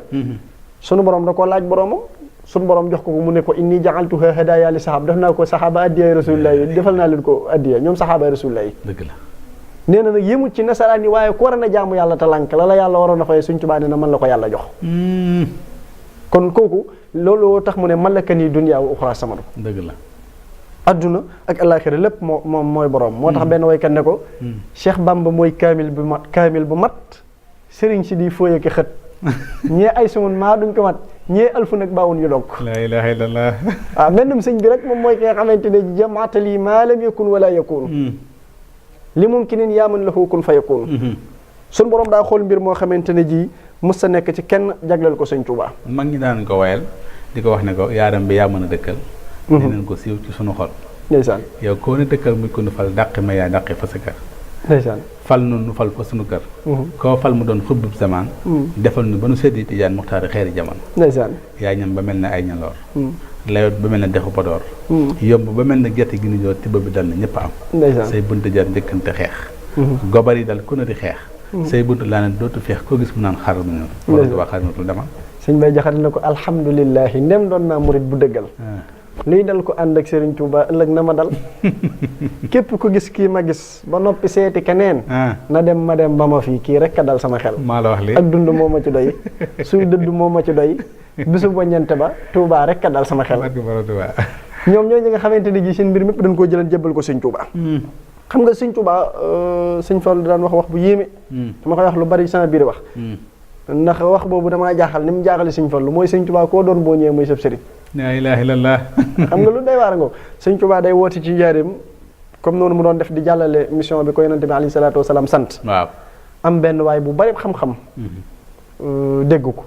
sunu borom da koo laaj boromam sunu borom jox ko mu ne ko inni ja'altuha hadaaya li saxaab def naa ko saxaaba addiya rasulillah yi defal naa leen ko addiya ñoom saxaaba rasulillah yi
dëgg la
nee na nag yëmut ci nasaraan yi waaye ku war a jaamu yàlla te lànk la yàlla waroon a fay suñ Tuubaa nee na man la ko yàlla jox kon kooku loolu tax mu ne malakani dunya wa uxra samadu
dëgg la
adduna ak alaxira lépp moom mooy borom moo tax benn waykat ne ko Cheikh Bamba mooy kaamil bu mat sëriñ si di fooy ak xët ñee ay sumun maa duñ ko mat ñee alfu nag baawun yu dokk
laa ilaaha illallaah
waaw mennum sëñ bi rek moom mooy ki nga xamante ne jamaatali maa lam yakun wala yakun li mumkinin yaa man lahu kun fa yakun suñ borom daa xool mbir moo xamante ne ji mës sa nekk ci kenn jagleel ko sëñ Tuubaa
mag ñi daan ko wayal di ko wax ne ko yaaram bi yaa mën a dëkkal dinañ ko siiw ci sunu xol
ndeysaan
yow koo ne dëkkal muy ko nu fal dàqi ma yaa dàqi fa sa kër
ndeysaan
fal nu fal fa sunu kër koo fal mu doon xubbub zaman defal nu ba nu seddi tijaan muxtaari xeeri jamono
ndeysaan
yaa ñam ba mel ne ay ñaloor layot ba mel ne dexu padoor yomb ba mel ne gerte gi nu joor tibb bi dal na ñëpp am
ndeysaan
say bunt jar njëkkante xeex gobar yi dal ku ne di xeex say bunt laa ne dootu feex koo gis mu naan xar mu ñëw borom Tuubaa xaadimatul demal
sëñ Bay Jaxate ne ko alhamdulilahi ndem doon naa murit bu dëggal lii dal ko ànd ak Serigne Touba ëllëg na ma dal képp ku gis kii ma gis ba noppi seeti keneen na dem ma dem ba ma fii kii rek a dal sama xel
maa la wax lii
ak dund moo ma ci doy suy dëdd moo ma ci doy bisu boññante ba Touba rek a dal sama xel ñoom ñoo ñi nga xamante ne ji seen mbir mépp dañ koo jëlan jébbal ko Sëñ Touba xam nga Sëñ Touba Sëñ Fallu daan wax bu yéeme dama koy wax lu bari sama biir wax ndax wax boobu damaa jaaxal ni mu jaaxale Sëñ Fallu mooy Sëñ Touba koo doon boo ñëwee muy sab sëriñ
laa ilaaha illallaah
xam nga lu day waar nga Sëñ Touba day woote ci njaareem comme noonu mu doon def di jàllale mission bi ko yonente bi alayhi salaatu wasalaam sant
waaw
am benn waay bu bari xam-xam dégg ko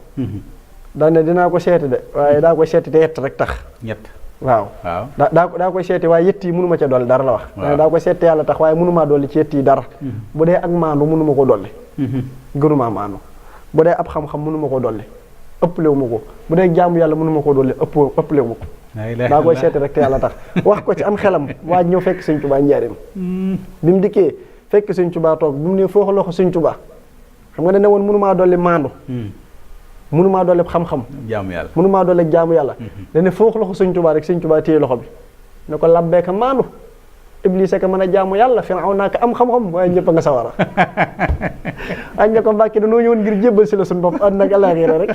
daan ne dinaa ko seeti de waaye daa koy seeti te yett rek tax.
ñett
waaw.
waaw
daa koy seeti waaye yett yi mënu ma ca dolli dara la wax. waaw daa koy seeti yàlla tax waaye mënu maa dolli ci yett yi dara. bu dee ak maandu mënu ma ko dolli. gënumaa maandu. bu dee ab xam-xam mënu ma ko dolli ëpplewu ma ko bu dee jaamu yàlla mënu ma ko dolli ëpplewu ma ko. daa koy seeti rek te yàlla tax wax ko ci am xelam waa ñëw fekk Sëñ Tuubaa njaareem. bi mu dikkee fekk Sëñ Tuubaa toog bi mu ne fooxa loxo Sëñ Tuubaa xam nga ne woon mënumaa dolli maandu. mënumaa dolli xam-xam.
jaamu yàlla
mënumaa dolli jaamu yàlla. dane fooxa loxo Sëñ Tuubaa rek Sëñ Tuubaa téye loxo bi ne ko labbeeka maandu Iblis ka mën a jaamu yàlla Firawna ka am xam-xam waaye ñëpp a nga sawara añ ne ko Mbàkke dañoo ñëwoon ngir jébbal si la suñu bopp àddina ak àllaaxira rek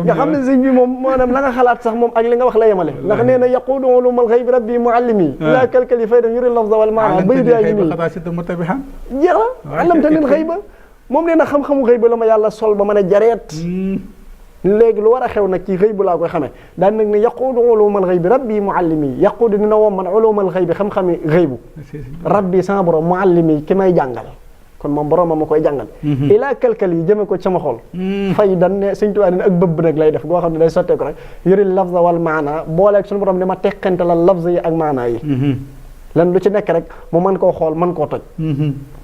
nga xam ne sëñ bi moom maanaam la nga xalaat sax moom ak li nga wax la yemale ndax nee na yaquudu uluumal ghaybi rabbi muallimi laa kalkali fayda yuri lafza wal maana bay daa ngi nii jeex na allamta leen xëy ba moom nee na xam-xamu xëy ba la ma yàlla sol ba mën a jareet léegi lu war a xew nag ci xëy bu laa koy xamee daan nag ne yaquudu uluumal xëy bi rabbi muallimi yaquudu dina wom man uluumal xëy bi xam-xami xëy bu rabbi sama borom muallimi ki may jàngal kon moom borom ma koy jàngal ilaa kalkal yi jëme ko sama xol fay dan ne Sëñ Tuubaa ne ak bëbb nag lay def goo xam ne day sottee ko rek yëri lafza wal maana booleeg suñu borom ne ma teqante la lafza yi ak maana yi lan lu ci nekk rek mu mën koo xool mën koo toj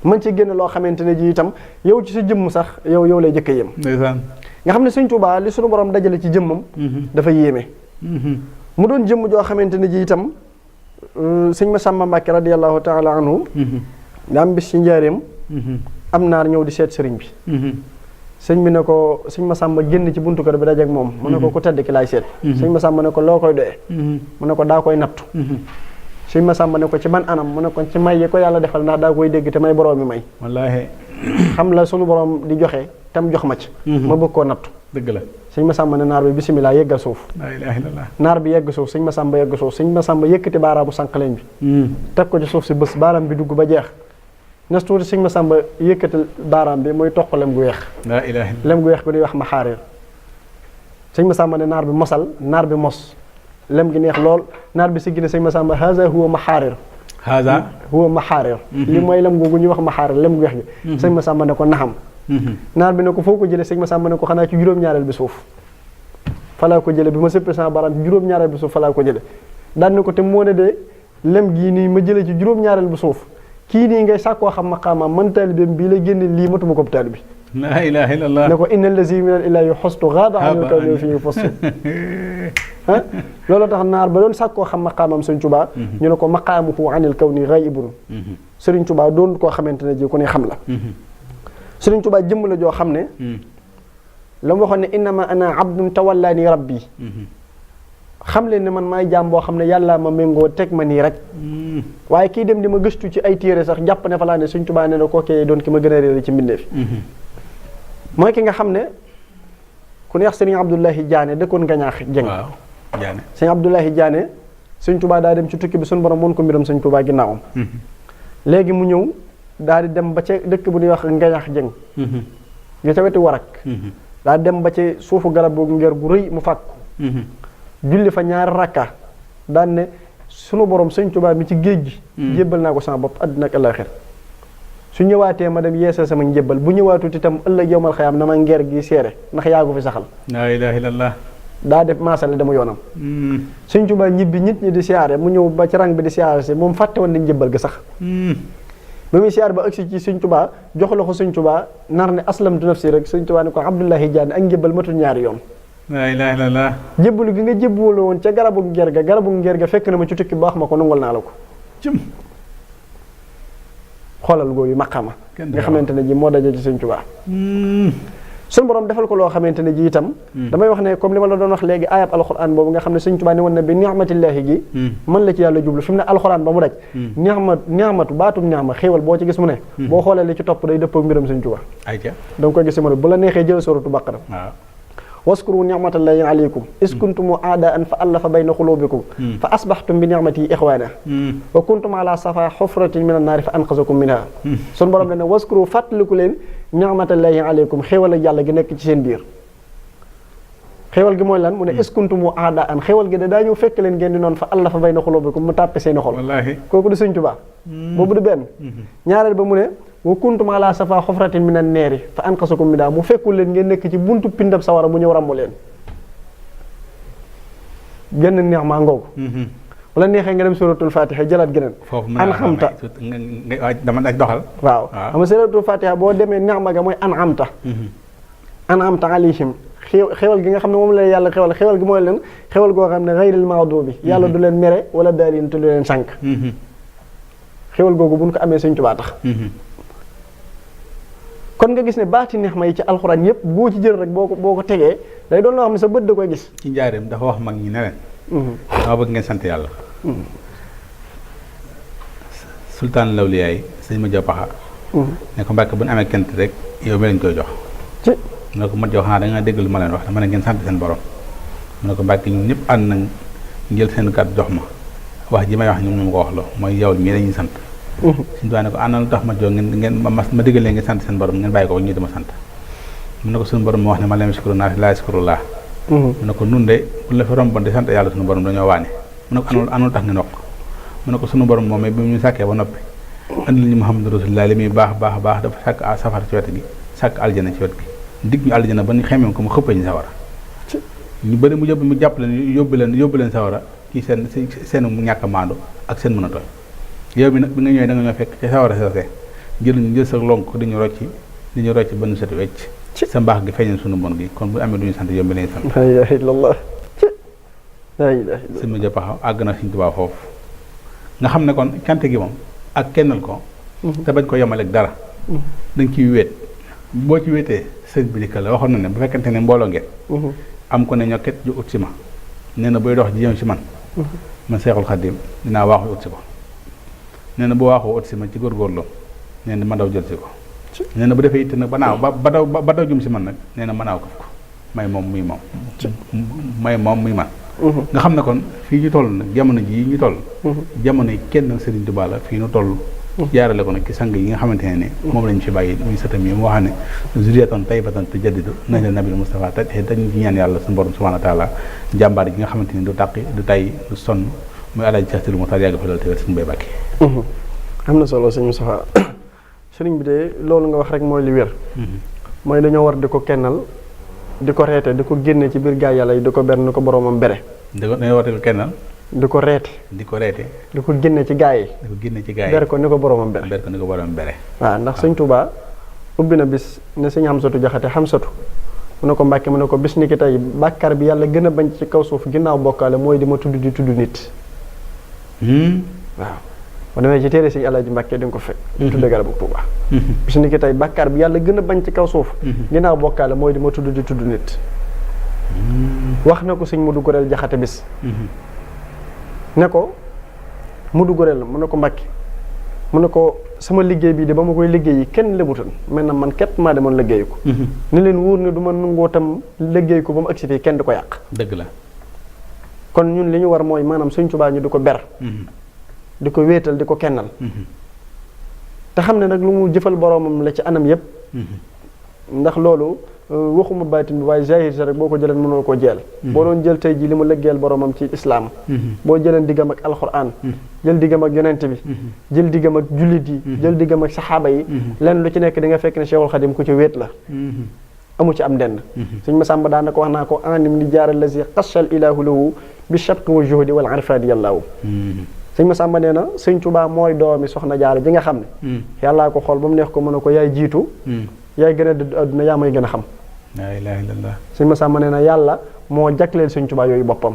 mën ci génn loo xamante ne ji itam yow ci sa jëmm sax yow lay jëkk a yem nga xam ne Sëñ Tuubaa li suñu borom dajale ci jëmmam dafa yéeme mu doon jëmm joo xamante ne ji itam sëñ Masamba Mbàkke radiyallahu taala anhu daa am bis ci njaareem am naar ñëw di seet sëriñ bi sëñ bi ne ko sëñ Masamba génn ci buntu kër bi dajeek moom mu ne ko ku tedd ki laay seet sëñ Masamba ne ko loo koy doyee mu ne ko daa koy nattu sëñ Masamba ne ko ci ban anam mu ne ko ci may yi ko yàlla defal ndax daa koy dégg te may borom mi may wallaahi xam la sunu borom di joxe tam jox ma ci ma bëgg koo nattu dëgg la sëñ Masamba ne naar bi bisimilah yeggal suuf laa ilaaha illallaah naar bi yegg suuf sëñ Masamba yegg suuf sëñ Masamba yëkkati baaraamu sànqaleñ bi teg ko ci suuf si bés baaraam bi dugg ba jeex nes tuuti sëñ Masamba yëkkati baaraam bi mooy toq lem gu weex laa ilaaha illallaah lem gu weex ko di wax ma xaarir sëñ Masamba ne naar bi mosal naar bi mos lem gi neex lool naar bi si gine sëñ Masamba haza huwa ma xaarir haza huwa ma xaarir li mooy lem googu ñuy wax ma xaarir lem gu weex gi sëñ Masamba ne ko naxam naar bi ne ko foo ko jëlee sëñ Masamba ne ko xanaa ci juróom-ñaareel bi suuf falaa ko jële bi ma sëppee sama baaraam ci juróom-ñaareel bi suuf falaa ko jële daan ne ko te moo ne de lem gii nii ma jële ci juróom-ñaareel bi suuf kii nii ngay sàkkoo xam maqaamaam man taalibeem bii la génne lii matuma ko taalibi laa ilaaha illallaah ne ko inna allazi min al ilaahi xostu gaaba an kaw fii fostu loolu tax naar ba doon sàkkoo xam maqaamam Sëriñ Tuubaa ñu ne ko maqaamuhu anil kawni ghaibun Sëriñ Tuubaa doon koo xamante ne ji ku ne xam la Sëriñ Tuubaa jëmm la joo xam ne la mu waxoon ne innama ana abdun tawallaani rabbi xam leen ne man maay jaam boo xam ne yàlla ma méngoo teg ma nii rek waaye kii dem di ma gëstu ci ay téere sax jàpp ne fa laa ne Sëriñ Tuubaa ne na kookee doon ki ma gën a réere ci mbindeef mooy ki nga xam ne ku neex Sëriñ Abdoulahi Diané dëkkoon Ngañaax Jeng Sëriñ Abdoulahi Diané Sëriñ Tuubaa daa dem ci tukki bi suñu borom woon ko mbiram Sëriñ Tuubaa ginnaawam léegi mu ñëw daal di dem ba ca dëkk bu ñuy wax Ngañaax Jeng nga ca wetu Warak daal dem ba ci suufu garab bu ngeer gu rëy mu fàkk julli fa ñaari rakka daan ne sunu borom Sëriñ Tuubaa mi ci géej gi jébbal naa ko sama bopp àddina ak àllaaxira su ñëwaatee ma dem yeesal sama njébbal bu ñëwaatut itam ëllëg yowmal xayaam na ma ngeer gi seere ndax yaa ko fi saxal laa ilaaha illallaah daa def maasale dama yoonam Sëriñ Tuubaa ñibbi nit ñi di siyaare mu ñëw ba ci rang bi di siyaare si moom fàtte woon nañ njébbal ga sax ba muy siyaar ba agsi ci Sëriñ Tuubaa jox la ko Sëriñ Tuubaa nar ne aslamtu nafsi rek Sëriñ Tuubaa ne ko Abdoulahi Diané ak njébbal matul ñaari yoon laa ilaaha illallaah jébbalu gi nga jébbalu woon ca garabu ngeer ga fekk na ma ci tukki ba wax ma ko nangul naa la ko xoolal gooyu maqama nga xamante ne ji moo daje ci Sëriñ Tuubaa suñu borom defal ko loo xamante ne ji itam damay wax ne comme li ma la doon wax léegi ayab alxuraan boobu nga xam ne Sëriñ Tuubaa ne woon na bi ni'matillaahi gi mën la ci yàlla jublu fi mu ne alxuraan ba mu daj ni'matu baatum ni'ma xéewal boo ci gis mu ne boo xoolee li ci topp day dëppoo mbiram Sëriñ Tuubaa da nga koy gis mu ne bu la neexee jël suratu Baqara waskuru ni'matallahi alaykum is kuntum a'daan fa allafa bayna qulubikum fa asbahtum bi ni'mati ixwaana wa kuntum ala safa xufratin min annaari fa anqazakum minha sun borom ne waskuru fàttaliku leen ni'matallahi alaykum xéewal ak yàlla gi nekk ci seen biir xéwal gi mooy lan mu ne eskuntumu aada an xéwal gi daa ñëw fekk leen ngeen di noonu fa allah fa bay na xulóobikum mu tàppe seeni xol
wallaahi
kooku di Sëñ Tuubaa boobu di benn ñaareel ba mu ne wa kuntum ala safa xofratin minan neeri fa anqasakum minhaa mu fekkul leen ngeen nekk ci buntu pindab sawara mu ñëw rambu leen genn neex maa ngoogu wala neexee nga dem suratul fatiha jëlaat geneen an xamta
dama daj doxal
waaw xam nga suratul fatiha boo demee neex ma ga mooy an amta alayhim xewal gi nga xam ne moom la yàlla xewal gi mooy leen xewal goo xam ne gayril maghdubi yàlla du leen mere wala daalin te du leen sànk xewal googu buñ ko amee Sëñ Tuubaa tax kon nga gis ne baati neex ma yi ci alxuraan yëpp boo ci jël rek boo ko tegee day doon loo xam ne sa bët da koy gis
ci njaareem dafa wax mag ñi ne leen dama bëgg ngeen sant yàlla sultaan lawliyaay sëñ ma jopaxa ne ko Mbàkke bu ñu amee kent rek yow mi lañ koy jox mu ne ko mat jox xanaa da nga dégg lu ma leen wax dama ne ngeen sant seen borom mu ne ko Mbàkke ñun ñëpp ànd nañ jël seen kàddu jox ma wax ji may wax ñoom ñu ko wax la mooy yow mii lañuy sant suñu doy ne ko àndal lu tax ma jox ngeen ma diggal leen ngeen sant seen borom ngeen bàyyi ko ñu dama sant mu ne ko suñu borom moo wax ne ma lam yaskuru naas laa yaskurullah mu ne ko nun de bu la fi romboon di sant yàlla suñu borom dañoo waane mu ne ko anul tax ngeen wax mu ne ko suñu borom moom bi mu ñu sàkkee ba noppi andi la ñu Muhammadu Rasulullah li muy baax dafa sàkk safara ci wet gi sàkk aljana ci wet gi dig ñu aljana ba ñu xamee ko mu xëppee ñu sawara ñu bëri mu jàpp leen yóbbu leen sawara ci seen mu ñàkk a maandu ak seen mën a tooy yow bi nag bi nga ñëwee da nga ñoo fekk ci sawara sase jël sa lonk di ñu rocc ba nu set wecc sa mbaax gi feeñal sunu bon gi kon bu amee du ñu sant yow bi lañu sant
la ilaha illallah la ilaha illallah
sëñ ma jëppaxaw àgg na Sëñ Tuubaa foofu nga xam ne kon cante gi moom ak kennal ko te bañ ko yemaleeg dara dañ ciy wéet boo ci wéetee sëñ bi dikkal la waxoon na ne bu fekkente ne mbooloo ngeen am ko ne ñokket ju ut si ma nee na booy dox ji jëm si man Seexul Xadiim dinaa waaxu ut si ko nee na bu waaxoo ut si ma ci góorgóorlu nee na ma daw jël si ko nee na bu defee itte nag ba naaw ba daw jëm si man nag nee na ma naaw ko may moom muy moom muy man nga xam ne kon fii ñu toll nag jamono jii ñu toll jamono yi kenn Sëriñ Tuubaa la fii ñu toll jaarale ko nag ci sang yi nga xamante ne moom lañu fi bàyyi muy sëtam yi mu wax ne zuriyatan tayyibatan tujaddidu najla nabil Mustafa te dañu ci ñaan yàlla suñu borom subhanahu wa taala jàmbaar gi nga xamante ne du tàqi du tay du sonn muy Alaaji Seex Sidi Muxtaar yàgg fa loolu te wér suñu bay bàkki
am na solo sëñ Moustapha sëriñ bi de loolu nga wax rek mooy li wér mooy dañoo war di ko kennal di ko reete di ko génne ci biir gaa yàlla yi di ko ber ni ko boromam bere
dañoo war di ko kennal
di ko reete
di ko reete
di ko génne ci gaa yi
di ko génne ci gaa yi
ber ko ni ko boromam bere
ber ko ni ko boromam bere
waaw ndax Sëñ Tuubaa ubbi na bis ne sëñ Xamsatu Jaxate Xamsatu mu ne ko Mbàkke mu ne ko bis ni ki tey bàkkaar bi yàlla gën a bañ ci kaw suuf ginnaaw bokkaale mooy di ma tudd di tudd nit waaw bu demee ci téere sëñ Alaaji Mbàkke di nga ko fekk di tudde garabu Tuubaa bis ni ki tey bàkkaar bi yàlla gën a bañ ci kaw suuf ginnaaw bokkaale mooy di ma tudd di tudd nit wax na ko sëñ Mudu Goreel Jaxate bis ne ko Mudu Goreel mu ne ko Mbàkke mu ne ko sama liggéey bii de ba ma koy liggéey yi kenn lebutan mel na man képp maa demoon liggéey ko ni leen wóor ne du ma nungoo tam liggéey ko ba mu agsi fii kenn di ko yàq
dëgg la
kon ñun li ñu war mooy maanaam Sëñ Tuubaa ñu di ko ber di ko wéetal di ko kennal te xam ne nag lu mu jëfal boroomam la ci anam yépp ndax loolu waxuma baatin bi waaye zahir sa rek boo ko jëleen mënoo koo jeel boo doon jël tey ji li mu lëggeel boroomam ci islaam boo jëleen diggam ak alxuraan jël diggam ak yonent bi jël diggam ak jullit yi jël diggam ak saxaaba yi lenn lu ci nekk di nga fekk ne Cheikhul Khadim ku ci wéet la amu ci am ndend Sëñ Masamba daan na ko wax naa ko anim li jaara lazi xasal ilahu lahu bi shabqi wa juhdi wal arfadi yàllaahu Sëñ Masamba nee na Sëñ Tuubaa mooy doomi soxna jaara ji nga xam ne yàllaa ko xool ba mu neex ko mën a ko yaay jiitu yaay gën a dëdd adduna yaa may gën a xam
laa ilaaha illallaah
Sëñ Masamba nee na yàlla moo jagleel Sëñ Tuubaa yooyu boppam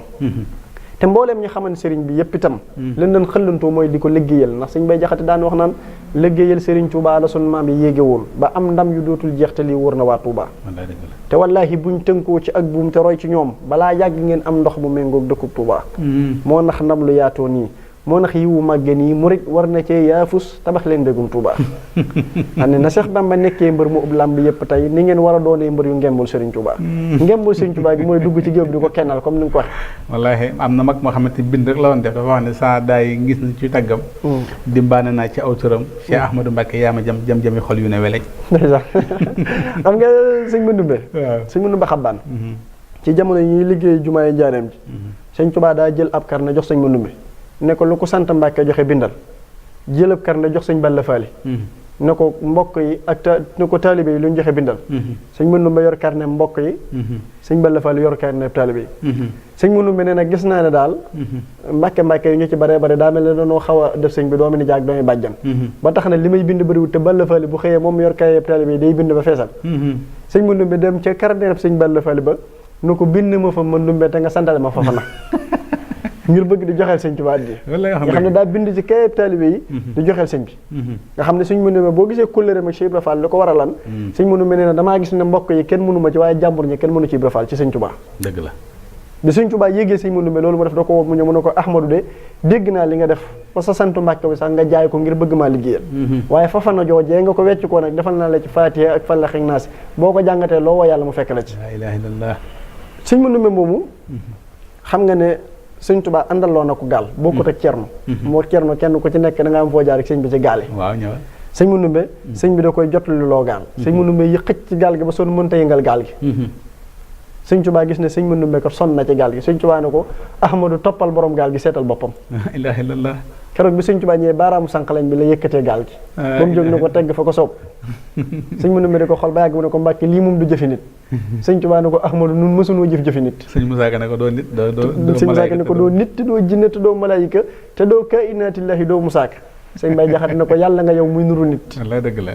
te mbooleem ñi xamante sëriñ bi yépp itam leen doon xëllantoo mooy di ko liggéeyal ndax Sëñ Bay Jaxate daan wax naan liggéeyal Sëriñ Tuubaa la sun maam yi yéege woon ba am ndam yu dootul jeex te lii wóor na waa Tuubaa te wallaahi buñ tënkoo ci ak buum te roy ci ñoom balaa yàgg ngeen am ndox bu méngoog dëkkub Tuubaa moo nax ndam lu yaatoo nii moo nax yiwu màgge nii murit war na cee yaafus tabax leen mbégum Tuubaa xam ne na Seex Bamba nekkee mbër mu ub làmb yépp tey ni ngeen war a doonee mbër yu ngembul Sëriñ Tuubaa ngembul Sëriñ Tuubaa gi mooy dugg ci géew bi di ko kennal comme ni nga ko waxee
wallaahi am na mag moo xamante bind rek la woon def dafa wax ne saa daay ngis na ci tàggam dimbaane naa ci aw turam Cheikh Ahmadou Mbacke yaa ma jam-jami xol yu ne welej
ndeysaan xam nga sëñ Mandumbe sëñ Mandumbe xabbaan ci jamono yi ñuy liggéey jumaay njaareem ji sëñ Tuubaa daa jël ab karne jox sëñ Mandumbe ne ko lu ko sant Mbàkke joxe bindal jël ab karne jox sëñ Balla Faali ne ko mbokk yi ak ne ko taalibe yi lu ñu joxe bindal sëñ Mandumbe yor karne mbokk yi sëñ Balla Faali yor karne taalibe yi sëñ Mandumbe nee na gis naa ne daal mbàkke yi ñu ci bare bare daa mel ne dañoo xaw a def sëñ bi doomi ni jaag doomi bàjjan ba tax na li may bind bëriwul te Balla Faali bu xëyee moom yor kaye taalibe yi day bind ba feesal sëñ Mandumbe dem ca karne sëñ Balla Faali ba nu ko bind ma fa Mandumbe te nga santale ma fa na ngir bëgg di joxeel sëñ Tuubaa di nga xam ne daa bind ci kayeb taalibe yi di joxeel sëñ bi nga xam ne sëñ Mandumbe boo gisee kóllëre mag Cheikh Ibra Fall li ko waralan sëñ Mandumbe nee na damaa gis ne mbokk yi kenn mënu ma ci waaye jàmbur ñi kenn mënu ci Ibra Fall ci sëñ Tuubaa
dëgg la
bi sëñ Tuubaa yéegee sëñ Mandumbe loolu mu def da ko woo mu ñëw mu ne ko Ahmadou de dégg naa li nga def ba sa santu Mbàkke bi sax nga jaay ko ngir bëgg maa liggéeyal waaye fafana joojee nga ko wecc koo nag defal naa la ci Faatiha ak Falaq ak Naas boo ko jàngatee loo woo yàlla mu fekk la ci
la ilaha illallah
sëñ Mandumbe moomu xam nga ne sëñ Tuubaa àndaloo na ko gaal bokkut ak Cerno moo Cerno kenn ku ci nekk da nga am foo jaar ak sëñ bi ci gaale
waaw ñëwal
sëñ Mandumbe sëñ bi da koy jotali loo gaal sëñ Mandumbe yi xëcc ci gaal gi ba sonn mënta yëngal gaal gi sëñ Tuubaa gis ne sëñ Mandumbe ko sonn na ci gaal gi sëñ Tuubaa ne ko Ahmadu toppal borom gaal gi seetal boppam
la ilaha illallah
keroog bi sëñ Tuubaa ñëwee baaraamu sànqalañ bi la yëkkatee gaal gi ba mu jóg ne ko tegg fa ko soob sëñ Mandumbe di ko xool ba yàgg mu ne ko Mbàkke lii moom du jëfi nit sëñ Tuubaa ne ko Ahmadu nun mësunoo jëfi nit
sëñ Musaa Ka ne ko doo nit
sëñ Musaa Ka ne ko doo nit te doo jinne te doo malaayika te doo kainaatillahi doo Musaa Ka sëñ Bay Jaxate ne ko yàlla nga yow muy nuru nit
wallaay dëgg la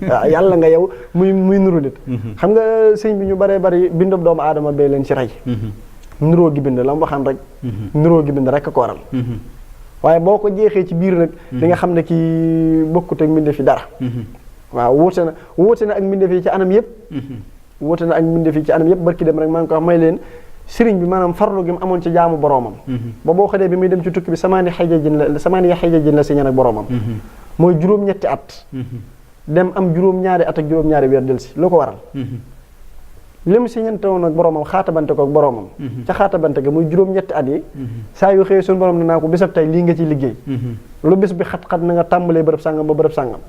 waaw yàlla nga yow muy nuru nit xam nga sëñ bi ñu baree bari bindub doomu aadama bee leen ci rey nuroo gi bind la mu waxaan rek nuroo gi bind rek ko waral waaye boo ko jeexee ci biir nag di nga xam ne kii bokkut ak mbindeef fi dara waaw wóote na ak mbindeef yi ci anam yëpp wóote na ak mbindeef yi ci anam yëpp barki dem rek maa ngi ko wax may leen sëriñ bi maanaam farlu gi mu amoon ci jaamu boroomam ba boo xoolee bi muy dem ci tukki bi samaani xajajin la signé nag boroomam mooy juróom-ñetti at dem am juróom-ñaari at ak juróom-ñaari weer del si lu ko waral li mu siñante woon ak boroomam xaatabante ko ak boroomam ca xaatabante ga muy juróom-ñetti at yi saa yu xëyee suñu borom ne naa ko bisab tey lii nga ciy liggéey lu bis bi xat-xat na nga tàmbalee bërëb sàngam ba bërëb sàngam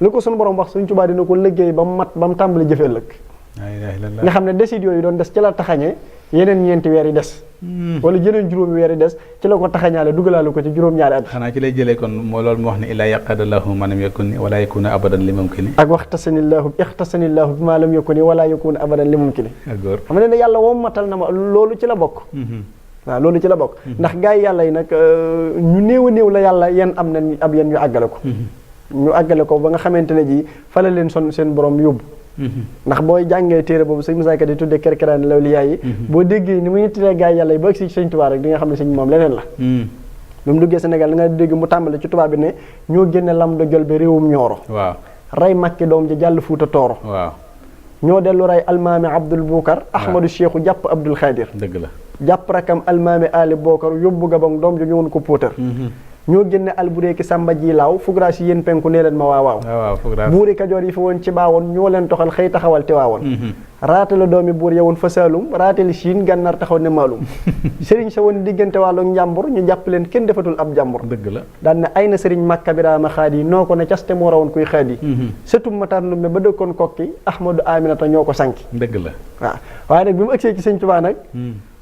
li ko suñu borom wax Sëñ Tuubaa dina ko liggéey ba mu mat ba mu tàmbalee jëfe ëllëg nga xam ne desit yooyu doon des ci la taxañee yeneen ñeenti weer yi des wala yeneen juróomi weer yi des ci la ko taxañaale dugalaale ko ci juróom-ñaari at
xanaa ci lay jëlee kon moo loolu mu wax ne illaa yaqadallahu ma lam yakun wala yakuna abadan li mumkini
ak waxtasanillahu ixtasanillahu bi ma lam yakuni wala yakuna abadan li mumkini xam ne yàlla woom matal na ma loolu ci la bokk waaw loolu ci la bokk ndax gars yi yàlla yi nag ñu néew a néew la yàlla yan am nañ ab yan ñu àggale ko ba nga xamante ne ji fa la leen seen borom yóbbu ndax booy jàngee téere boobu sëñ Musaa Ka di tuddee kerkeraan lawliyaa yi boo déggee ni muy tuddee gaa yi yàlla yi ba agsi ci sëñ Tuubaa rek di nga xam ne sëñ moom leneen la lu mu duggee Sénégal da nga dégg mu tàmbale ci tubaab bi ne ñoo génne lam da jël ba réewum ñooro
waaw
rey makki doom ji jàll fuuta tooro
waaw
ñoo dellu rey almaami Abdul Bukar Ahmadu Cheikhu jàpp Abdul Xaadir
dëgg la
jàpp rakam almaami Ali Bokar yóbbu Gabon doom ji ñëwoon ko póotar ñoo génne albureeki sàmba ji laaw fugra si yéen penku nee leen ma waaw buuri kajoor yi fi woon ci baawoon ñoo leen toxal xëy taxawal te waawoon raate la doomi buur ya woon fa saalum raateli siin gànnaar taxaw ne maalum sëriñ sa woon diggante wàllu njàmbur ñu jàpp leen kenn defatul ab jàmbur
dëgg la
daan ne ay na sëriñ Makka Biraama xaad yi noo ko ne caste moo rawoon kuy xaad yi sëtum Matar Ndumbe ba dëkkoon kokki Ahmadu Aminata ñoo ko sànki
dëgg la
waaw waaye nag bi mu ëgsee ci sëñ Tuubaa nag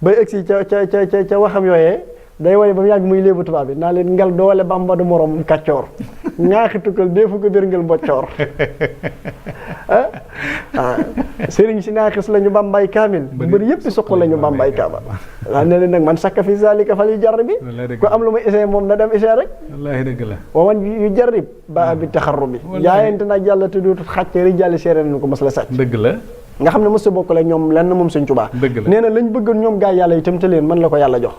bay ëgsi ca waxam yooyee day woy ba mu yàgg muy léebu tubaab bi naa leen ngel doole Bamba du morom kàccoor ñaaxi tukkal deefu ko bérngel mboccoor sëriñ si naaxis la ñu bambay kaamil bu bëri yëpp suq la ñu bambay kaaba waaw ne leen nag man sakka fi zalika fal yu jarri bi ku am lu muy essayé moom na dem essayé rek
wallaahi dëgg la
wa man yu jarrib ba bi taxarru bi jaayante nag yàlla te dootu xàcce rijali séeréer nañu ko mas la sàcc
dëgg la
nga xam ne mos a bokkale ñoom lenn moom Sëñ Tuubaa nee na lañ bëggoon ñoom gaa yàlla itam te leen man la ko yàlla jox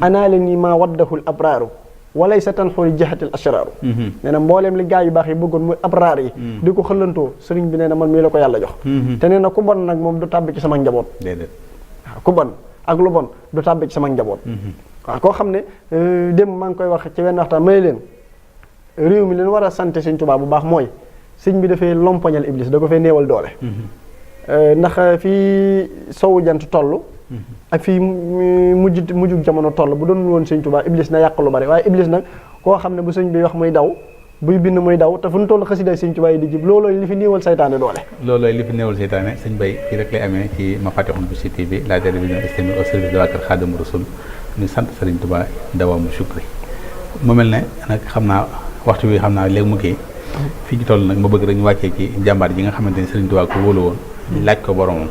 anaa leen nii maa waddahul abraaru walay sa tan xooli jaxatil ashraaru nee na mbooleem li gaa yu baax yi bëggoon muy abraar yi di ko xëllantoo sëriñ bi nee na man mii la ko yàlla jox te nee na ku bon nag moom du tàbbi ci sama njaboot waaw ku bon ak lu bon du tàbbi ci sama njaboot waaw koo xam ne dem maa ngi koy wax ci wenn waxtaan may leen réew mi leen war a sant Sëñ Tuubaa bu baax mooy sëñ bi dafay lompoñal iblis da ko fay néewal doole ndax fii sowu jant toll ak fii mujjug jamono toll bu doon woon Sëñ Tuubaa iblis na yàq lu bari waaye iblis nag koo xam ne bu sëñ bi wax muy daw buy bind muy daw te fu ñu toll xasida sëñ Tuubaa yi di jib loolooy li fi néewal saytaane doole.
loolooy li fi néewal saytaane sëñ Bay fii rek lay amee ci Mafatihul Bichri TV la télévision islamique au service de waa kër Xaadimu Rasuul ñu sant Sëriñ Tuubaa dawaamu shukri mu mel ne nag xam naa waxtu bi xam naa léegi mu kii fii ci toll nag ma bëgg rek ñu wàccee ci jàmbaar ji nga xamante ni Sëriñ Tuubaa ko wóolu woon laaj ko boromam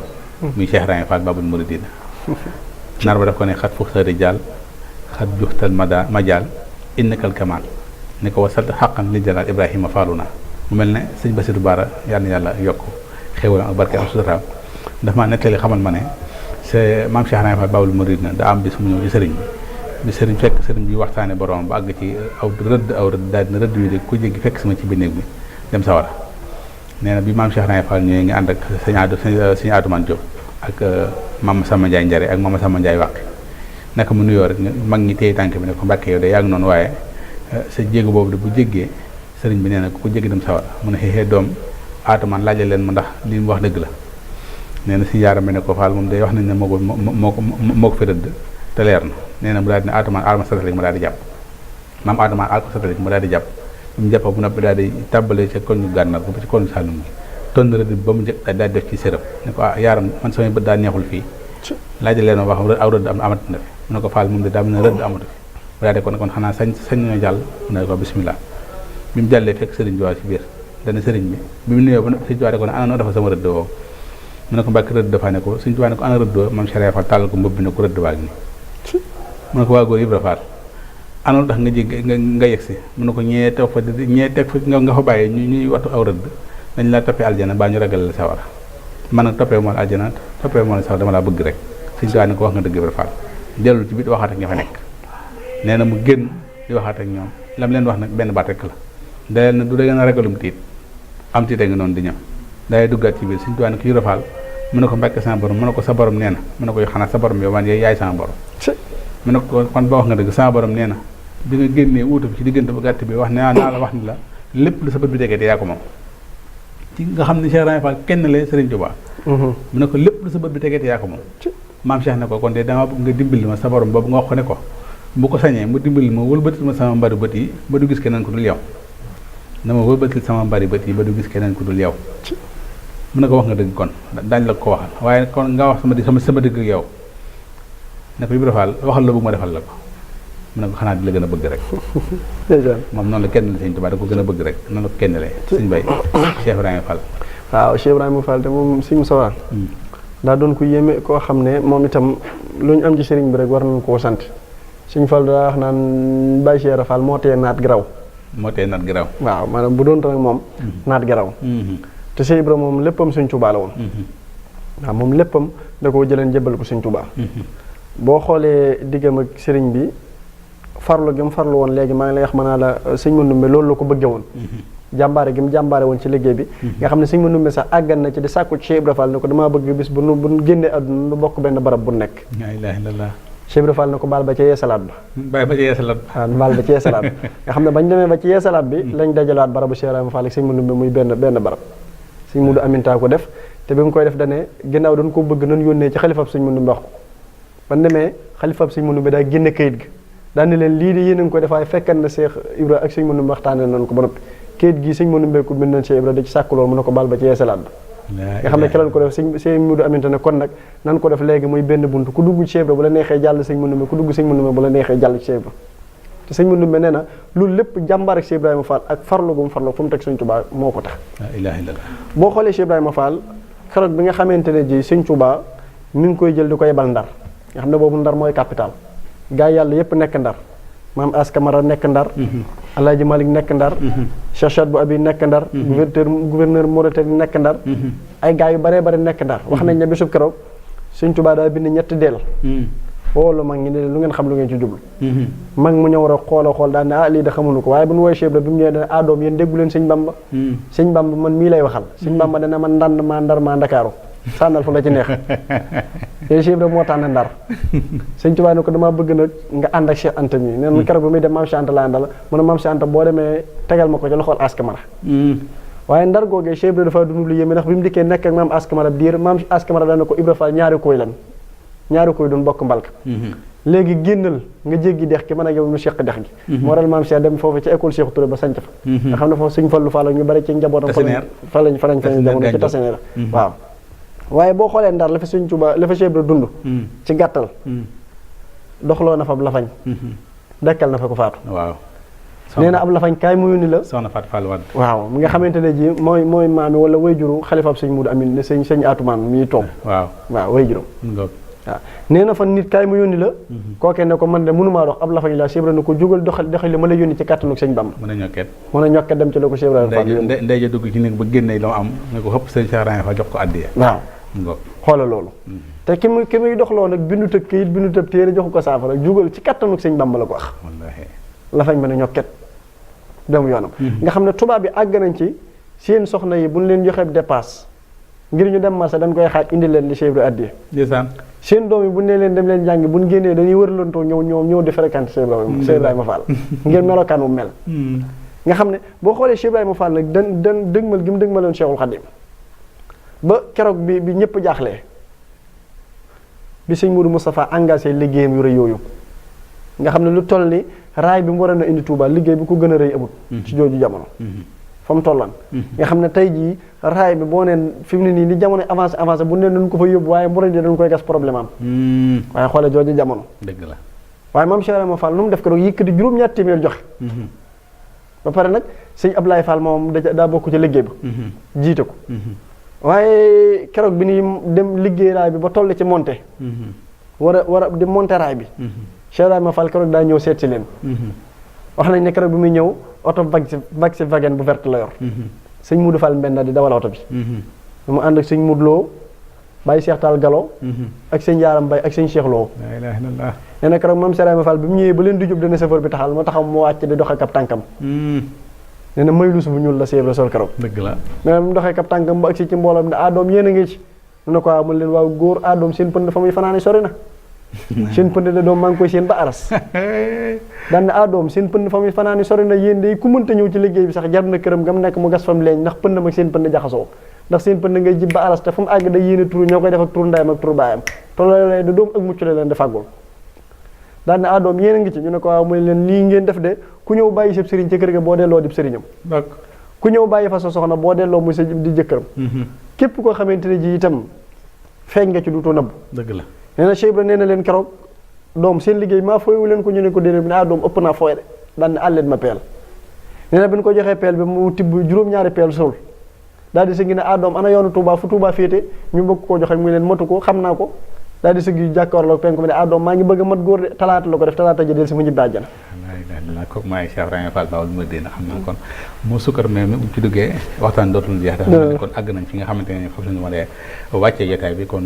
muy Cheikh Ibrahima Fall Babul Mouridina nar ba def ko ne xat fux sa rijaal xat juxtal majaal innakal kamal ne ko wasal xaqan li jalaal Ibrahima Falluna mu mel ne sëñ Basiru Baara yàlla na yàlla yokk xéwalam ak barke am suturaam ndax maa nettali xamal ma ne c'est maam Cheikh Ibrahima Fall Babul Mouridina daa am bis mu ñëw ci sëriñ bi sëriñ fekk sëriñ bi waxtaane borom ba àgg ci aw rëdd daal dina rëdd wi de ku jéggi fekk sama ci biir néeg bi dem sawara nee na bi maam Cheikh Ibrahima Fall ñëwee ngi ànd ak sëñ Atumaan Diop ak Mama Samba Ndiaye Njare ak Mama Samba Ndiaye Wàqi naka mu nuyoo rek mag ñi téye tànk bi ne ko Mbàkke yow de yaa ngi noonu waaye sa jéego boobu de bu jéggee sëriñ bi nee na ku jéggi dem sawara mu ne xeexee doom Atumaan laajal leen ma ndax li mu wax dëgg la nee na si yaaram bi ne ko Fall moom day wax nañ ne moo ko fi rëdd te leer na nee na mu daal di ne Atumaan alma satalik ma daal di jàpp maam Atumaan al ko satalik ma daal di jàpp bu mu jàpp bu noppi daal di tàbbalee ca koñu gànnaar ba ci koñu Saalum bi tonn rëdd ba mu njëkk daal di def ci sërëb ne ko yaaram man samay bët daa neexul fii laajal leen ma wax aw rëdd amati na fi mu ne ko Fall moom de daa mel ne rëdd amatu fi mu daal di kon xanaa sañ ñoo jàll mu ne ko bismillah bi mu jàllee fekk sëriñ bi waa ci biir dana sëriñ bi mu nuyoo ba sëriñ bi waa ko ne ana noo dafa sama rëdd woowu mu ne ko Mbàkke rëdd dafa ne ko sëriñ bi waa ne ko ana rëdd woo maam Cheikh Fall tàllal ko mbëb bi ne ko rëdd waa ngi nii mu ne ko waa góor Ibra Fall ana lu tax nga jég nga yegg si mu ne ko ñee toog fa ñee teg fa nga fa bàyyi ñuy wattu aw rëdd dañ la toppee aljana baa ñu ragal la sawara man nag toppee moo la aljana toppee moo la sawara dama laa bëgg rek sëriñ bi waa ne ko wax nga dëgg Ibra Fall dellu ci biir waxaat ak ña fa nekk nee na mu génn di waxaat ak ñoom lam leen wax nag benn baat rek la daleen na du da ngeen a ragalum tiit am tiite nga noonu di ñëw day duggaat ci biir Sëriñ Tuubaa ne ko Ibra Fall mu ne ko Mbàkke sama borom mu ne ko sa borom nee na mu ne ko xanaa sa borom yow man yaay sama borom mu ne ko kon ba wax nga dëgg sama borom nee na bi nga génnee uutu bi ci diggante bu gàtt bi wax ne naa la wax ni la lépp lu sa bët bi tegee te yaa ko moom ci nga xam ne Cheikh Ibrahima Fall kenn la Sëriñ Tuubaa mu ne ko lépp lu sa bët bi tegee te yaa ko moom maam Cheikh ne ko kon de dama bëgg nga dimbali ma sa borom boobu nga wax ko ne ko bu ko sañee mu dimbali ma wëlbatil ma sama mbari bët yi ba du gis keneen ku dul yow na ma wëlbatil sama mbari bët yi ba du gis keneen ku dul yow mu ne ko wax nga dëgg kon daañu la ko waxal waaye kon nga wax sama dëgg ak yow ne ko Ibra Fall waxal la bëgg ma defal la ko mu ne ko xanaa di la gën a bëgg rek moom noonu la kenn la Sëñ Tuubaa da ko gën a bëgg rek noonu la ko kenn la Sëñ Bay Cheikh Ibrahima Fall
waaw Cheikh Ibrahima Fall te moom Sëñ Sawar daa doon ku yéeme koo xam ne moom itam lu ñu am ci sëriñ bi rek war nañu koo sant Sëñ Fall daa wax naan Baye Cheikh Fall moo tee naat garaw waaw maanaam bu doon nag moom naat garaw te Cheikh Ibrahima moom léppam Sëñ Tuubaa la woon waaw moom léppam da koo jëleen jébbal ko Sëñ Tuubaa boo xoolee diggam ak sëriñ bi farlu gi mu farlu woon léegi maa ngi lay wax ma naa la sëñ Mandumbe loolu la ko bëgge woon jàmbaare gi mu jàmbaare woon ci liggéey bi nga xam ne sëñ Mandumbe sax àggan na ci di sàkku ci Cheikh Ibrahima Fall ne ko damaa bëgg bis bu nu génnee àdduna nu bokk benn barab bu nekk
la ilaha illallah
Cheikh Ibrahima Fall ne ko baal ba ca yeesalaat ba waaw baal ba ci yeesalaat ba nga xam ne bañ demee ba ci yeesalaat bi lañ dajalaat barabu Cheikh Ibrahima Fall ak sëñ Mandumbe muy benn barab sëñ Mudu Aminta ko def te bi mu koy def dane ginnaaw dañ ko bëgg nañ yónnee ci xalifab sëñ Mandumbe wax ko ban demee xalifab sëñ Mandumbe daa génne kayit ga daan ne leen lii di yéen a ngi koy def waaye fekkan na Cheikh Ibra ak sëñ Mandumbe waxtaane nañ ko ba noppi kayit gi sëñ Mandumbe ko bind nañ Cheikh Ibra da ci sàkk loolu mu ne ko baal ba ci yeesalaat ba nga xam ne ki lañ ko def sëñ Mudu Aminta ne kon nag nan ko def léegi muy benn bunt ku dugg ci Cheikh Ibra bu la neexee jàll sëñ Mandumbe ku dugg sëñ Mandumbe bu la neexee jàll ci Cheikh Ibra te sëñ Mandumbe nee na loolu lépp jàmbaar ak Cheikh Ibrahima Fall ak farlu gu mu farlu fu mu teg Sëñ Tuubaa moo ko tax boo xoolee Cheikh Ibrahima Fall keroog bi nga xamante ne ji Sëñ Tuubaa mi ngi koy jël di ko yebal Ndar nga xam ne boobu Ndar mooy capital gaa yi yàlla yépp nekk Ndar maam As Camara nekk Ndar Alaaji Malik nekk Ndar Cheikh Chat bu Abi nekk Ndar gouverneur Mauritanie nekk Ndar ay gaa yu baree bari nekk Ndar wax nañ ne bisub keroog Sëñ Tuubaa daa bind ñetti deel woolu mag ñi ne lu ngeen xam lu ngeen ci jublu mag mu ñëw rek xool daal ne lii da xamuñu ko waaye bu ñu woowee Cheikh Ibra bi mu ñëwee dana doom yéen déggu leen sëñ Bamba sëñ Bamba man mii lay waxal sëñ Bamba dana man ndànd maa Ndar maa Ndakaaru sànnal fu la ci neex yooyu Cheikh Ibra moo tànn Ndar sëñ Tuubaa ne ko damaa bëgg nag nga ànd ak Cheikh Anta mi neen keroog bi muy dem maam Cheikh Anta la àndal mu ne maam Cheikh Anta boo demee tegal ma ko ci loxol As Camara waaye Ndar googee Cheikh Ibra dafa dund lu yéeme ndax bi mu dikkee nekk ak maam As Camara diir maam As Camara dana ko Ibra Fall ñaari koy lan ñaari koy doon bokk mbalka léegi génnal nga jéggi dex ki mën a yow ñu seq dex gi moo waral maam Cheikh dem foofu ci école Cheikh Touré ba sanc fa nga xam ne foofu Sëñ Fallu Fall ñu bari ci njabootam fa lañ feeñ jamono ci Tassinère waaw waaye boo xoolee Ndar la fa Sëñ Tuubaa la fa Cheikh Ibra dund ci gàttal doxloo na fa ab lafañ dekkal na fa ko faatu
waaw
nee na ab lafañ kaay mu yónni la
soxna Fatou Fall Wade
waaw mi nga xamante ne ji mooy maami wala wayjuru xalifaab Sëñ Muudu Amin ne sëñ Atumaan mii toog waaw wayjuram waaw nee na fa nit kaay mu yónni la kookee ne ko man de mënumaa dox ab lafañ laa Cheikh Ibra ne ko jógal doxali ma la yónni ci kàttanu Sëñ Bamba mën a ñokket dem ci la ko Cheikh Ibra
ndey ja dugg ci néeg ba génne la am ne ko xëpp sëñ Cheikh Ibra fa jox ko addiya
waaw xoola loolu te ki muy doxloo nag bindu tëb kayit bindu tëb téere joxu ko saafara jógal ci kàttanu Sëñ Bamba la ko wax lafañ mën a ñokket doomu yoonam nga xam ne tubaab bi àgg nañ ci seen soxna yi buñ leen joxee dépasse ngir ñu dem marché dañ koy xaaj indi leen li Cheikh Ibra addiya seen doom yi bu ne leen dem leen jàngi buñ génnee dañuy wërlantoo ñëw di fréquenter Cheikh Ibrahima Fall ngir melokaan mu mel nga xam ne boo xoolee Cheikh Ibrahima Fall nag dan dëgmal gi mu dëgmaloon Cheikhul Khadim ba keroog bi ñëpp jaaxlee bi sëñ Moudou Moustapha engagé liggéeyam yu rëy yooyu nga xam ne lu toll ni raay bi mu waroon a indi Touba liggéey bi ko gën a rëy amut ci jooju jamono fa mu tollan nga xam ne tey jii raay bi boo neen fi mu ne nii li jamono avancé bu neen dañ ko fa yóbbu waaye murid yi dañ koy gas problème am waaye xoole jooju jamono
dëgg la
waaye maam Cheikh Ibrahima Fall nu mu def ko doog yëkkati juróom-ñaar téeméer joxe ba pare nag sëñ Ablaye Fall moom daa bokk ci liggéey ba jiite ko waaye keroog bi ni dem liggéey raay bi ba toll ci monté war a di monté raay bi Cheikh Ibrahima Fall keroog daa ñëw seet si leen wax nañ ne keroog bi muy ñëw oto Volkswagen bu verte la yor sëñ Moudou Fall Mbenda di dawal oto bi mu ànd ak sëñ Moudou Lo Baye Cheikh Tall Galo ak sëñ Yaaram Baye ak sëñ Cheikh Lo
la ilaha illallah
nee na keroog moom Cheikh Ibrahima Fall bi mu ñëwee ba leen di jub dana chauffeur bi taxal moo taxaw mu wàcc di dox ak ab tànkam nee na maylus bu ñuul la Cheikh Ibra sol keroog
dëgg la
mais mu doxee ab tànkam ba agsi ci mbooloom ne adoom yéen a ngi ci mu ne ko waaw mu leen waaw góor adoom seen pënd fa muy fanaane sori na seen pënd de doom maa ngi koy seen ba aras daan ne adoom seen pënd fa muy fanaane sori na yéen de ku mënta ñëw ci liggéey bi sax jar na këram gam nekk mu gas fam leeñ ndax pëndam ak seen pënd jaxasoo ndax seen pënd ngay jib ba aras te fu mu àgg day yéene turu ñoo koy def ak turu ndayam ak turu baayam te loolu da doom ak mucc la leen di fàggul daan ne adoom yéen a ngi ci ñu ne ko waaw muy leen lii ngeen def de ku ñëw bàyyi sa sëriñ ca kër ga boo delloo di sëriñam ku ñëw bàyyi fa sa soxna boo delloo muy sa di jëkkëram képp koo xamante ne ji itam feeñ nga ci duutoo nëbb
dëgg la
nee na Cheikh Ibra nee na leen keroog doom seen liggéey maa fooywu leen ko ñu ne ko déedéet bi ne doom ëpp naa fooy de daan ne àlleen ma peel nee na bi ñu ko joxee peel bi mu tibb juróom-ñaari peel sol daal di sëggi ne doom ana yoonu Touba fu Touba féete ñu bëgg koo joxe muy leen matu ko xam naa ko daal di sëggi jàkkaarloo penku bi ne doom maa ngi bëgg a mat góor de talaata la ko def talaata ji del si mu ñibbi àjjana
kooku maay Cheikh Ibrahima Fall Baol ma dee na xam naa kon moo sukkar mais mi ci duggee waxtaan dootul jeex dafa mel ni kon àgg nañ fi nga xamante ne foofu la ñu waree wàccee jotaay bi kon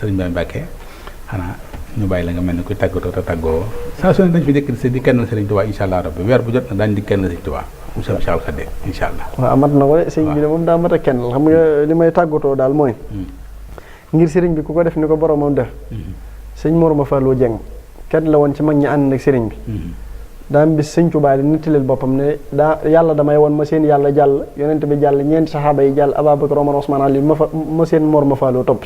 sëriñ Baye Mbacke xanaa ñu bàyyi la nga mel ni kuy tàggatoo te tàggoo saa su ne dañ fi nekk di kenn sëriñ Touba incha allah rabbi weer bu jot na daañu di kenn sëriñ Touba Moussa Michal Khadé incha allah
waaw mat na ko de sëriñ bi de moom daa mat a kenn xam nga li may tàggatoo daal mooy ngir sëriñ bi ku ko def ni ko boromam def sëñ Morma Fallou Dieng kenn la woon ci mag ñi ànd ak sëriñ bi daam bis sëñ Tuubaa di nettaleel boppam ne yàlla damay woon ma seen yàlla jàll yonent bi jàll ñeenti saxaaba yi jàll Ababacar Omar Ousmane Ali ma seen Morma Fallou topp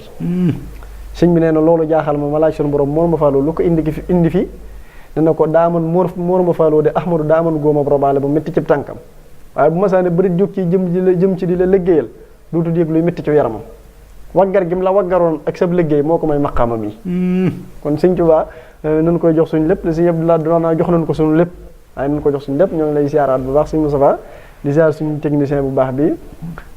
sëñ bi nee na loolu jaaxal ma laaj suñu borom Morma Fallou lu ko indi fi dana ko daaman Morma Fallou de Ahmadou daaman góoma robaale bu métti ci tànkam waaye bu masaane bëri jóg ci jëm ci di la liggéeyal duutu yëg luy métti ci yaramam waggar gi mu la waggaroon ak sab liggéey moo ko may maqaamam yi kon sëñ Tuubaa nañ koy jox suñu lépp le sëñ Abdoulaye doona jox nañ ko suñu lépp waaye nañ ko jox suñu lépp ñoo ngi lay siyaaraat bu baax sëñ Moustapha di siyaar suñu technicien bu baax bi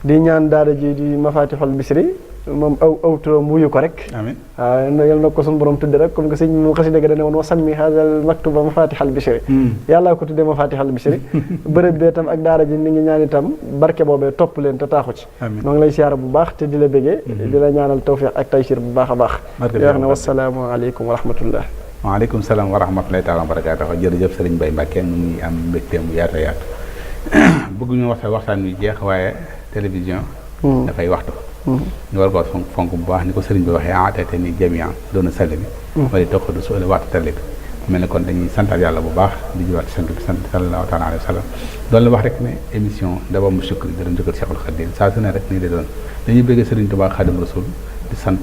di ñaan daara ji di Mafatihul Bichri moom aw turam wuyu ko rek
amiin
waaw yal na ko suñu borom tudde rek comme que sëñ mu xasida ga dane woon wa sammi hadal maktuba Mafatihul Bichri yàllaa ko tuddee Mafatihul Bichri bërëb bee tam ak daara ji ni ngi ñaan itam barke boobee topp leen te taaxu ci noo ngi lay siyaar bu baax te di la bégee di la ñaanal tawfiq ak taysir bu baax a baax di wax ne wasalaamu aleykum wa rahmatullah
waaleykum salaam wa rahmatulahi taala wa barakaatuh jërëjëf sëriñ Baye Mbacke ñu ngi am mbégte mu yaatu yaatu bëgguñu waxtaan wi jeex waaye télévision dafay waxtu ñu war ko fonk bu baax ni ko sëriñ bi waxee atete ni jamian doona sall bi wala toq du suole waxtu tele bi mel ne kon dañuy santal yàlla bu baax di jiwaat sant bi sant sallallahu taala alayhi wa sallam doon la wax rek ne émission daba mu sukk dara njëkkal Cheikhul Khadim saa su ne rek nii de doon dañuy bëgg sëriñ Tuubaa Xaadimu Rasuul di sant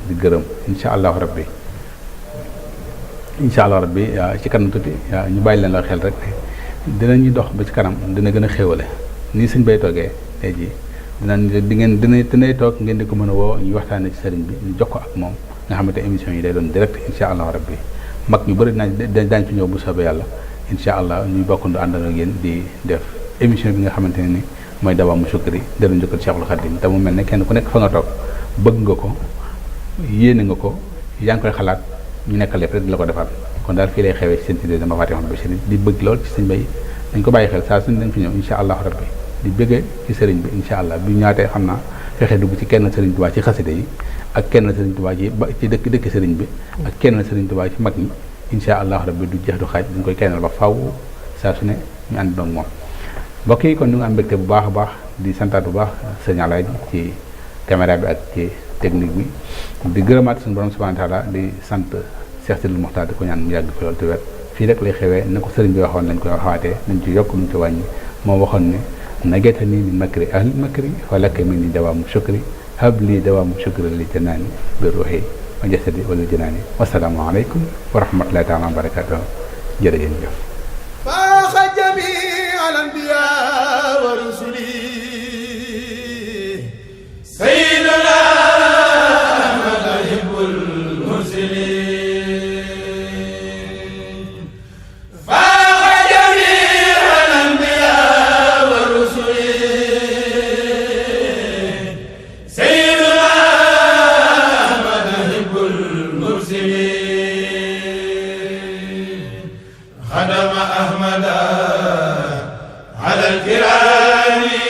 di gërëm incha allahu rabbi incha allah rabbi ci kanam tuuti ñu bàyyi leen la xel rek dinañuy dox ba ci kanam dina gën a xéwale nii sëñ bay toogee tey jii dinay toog ngeen di ko mën a woo ñu waxtaanee ci sëriñ bi ñu jox ko ak moom nga xamante émission yi day doon direct incha allah rabbi mag ñu bëri daañ ci ñëw bu soobee yàlla incha allah ñuy bokkandoo àndandoo ak yéen di def émission bi nga xamante ne ni mooy Dawaamu Shukri dellu njukkal Cheikhul Khadim te mu mel ne kenn ku nekk fa nga toog bëgg nga ko yéene nga ko yaa ngi koy xalaat ñu nekkal lépp rek di la ko defal kon daal fii lay xewee ci seen tidé dama Fatimatu Bachir di bëgg lool ci sëñ bay dañ ko bàyyi xel saa suñ dañ fi ñëw incha allah rabbi di bëggee ci sëriñ bi incha allah bi ñaatee xam naa fexe dugg ci kenn sëriñ Tuubaa ci xaside yi ak kenn sëriñ Tuubaa ci dëkk sëriñ bi ak kenn sëriñ Tuubaa ci mag ñi incha allah rabbi du jeex du xaaj dañ koy kennal ba faw saa su ne ñu ànd doon moom mbokk yi kon ñu ngi am mbégte bu baax a baax di santaat bu baax sëñ Alaaji ci caméra bi ak ci technique bi di gërëmaat suñu borom subhanahu wa taala di sant Cheikh Sidil Mokhtar di ko ñaan mu yàgg fi loolu te wér fii rek lay xewee na ko sëriñ bi waxoon lañ koy waxaatee nañ ci yokk luñ ci wàññi moo waxoon ne nagetani min makri ahli makri wa laka minni dawaamu shukri habli dawaamu shukri li janaani bi ruuhi wa jasadi wala janaani wasalaamu aleykum wa rahmatullahi taala wa barakatuh jërë ngeen jëf
faaxa jamii al anbiyaa wa rusuli sayyiduna madahibul mursalin faaxa jamii al anbiyaa wa rusuli sayyiduna madahibul mursalin xadama ahmada ala alkiraami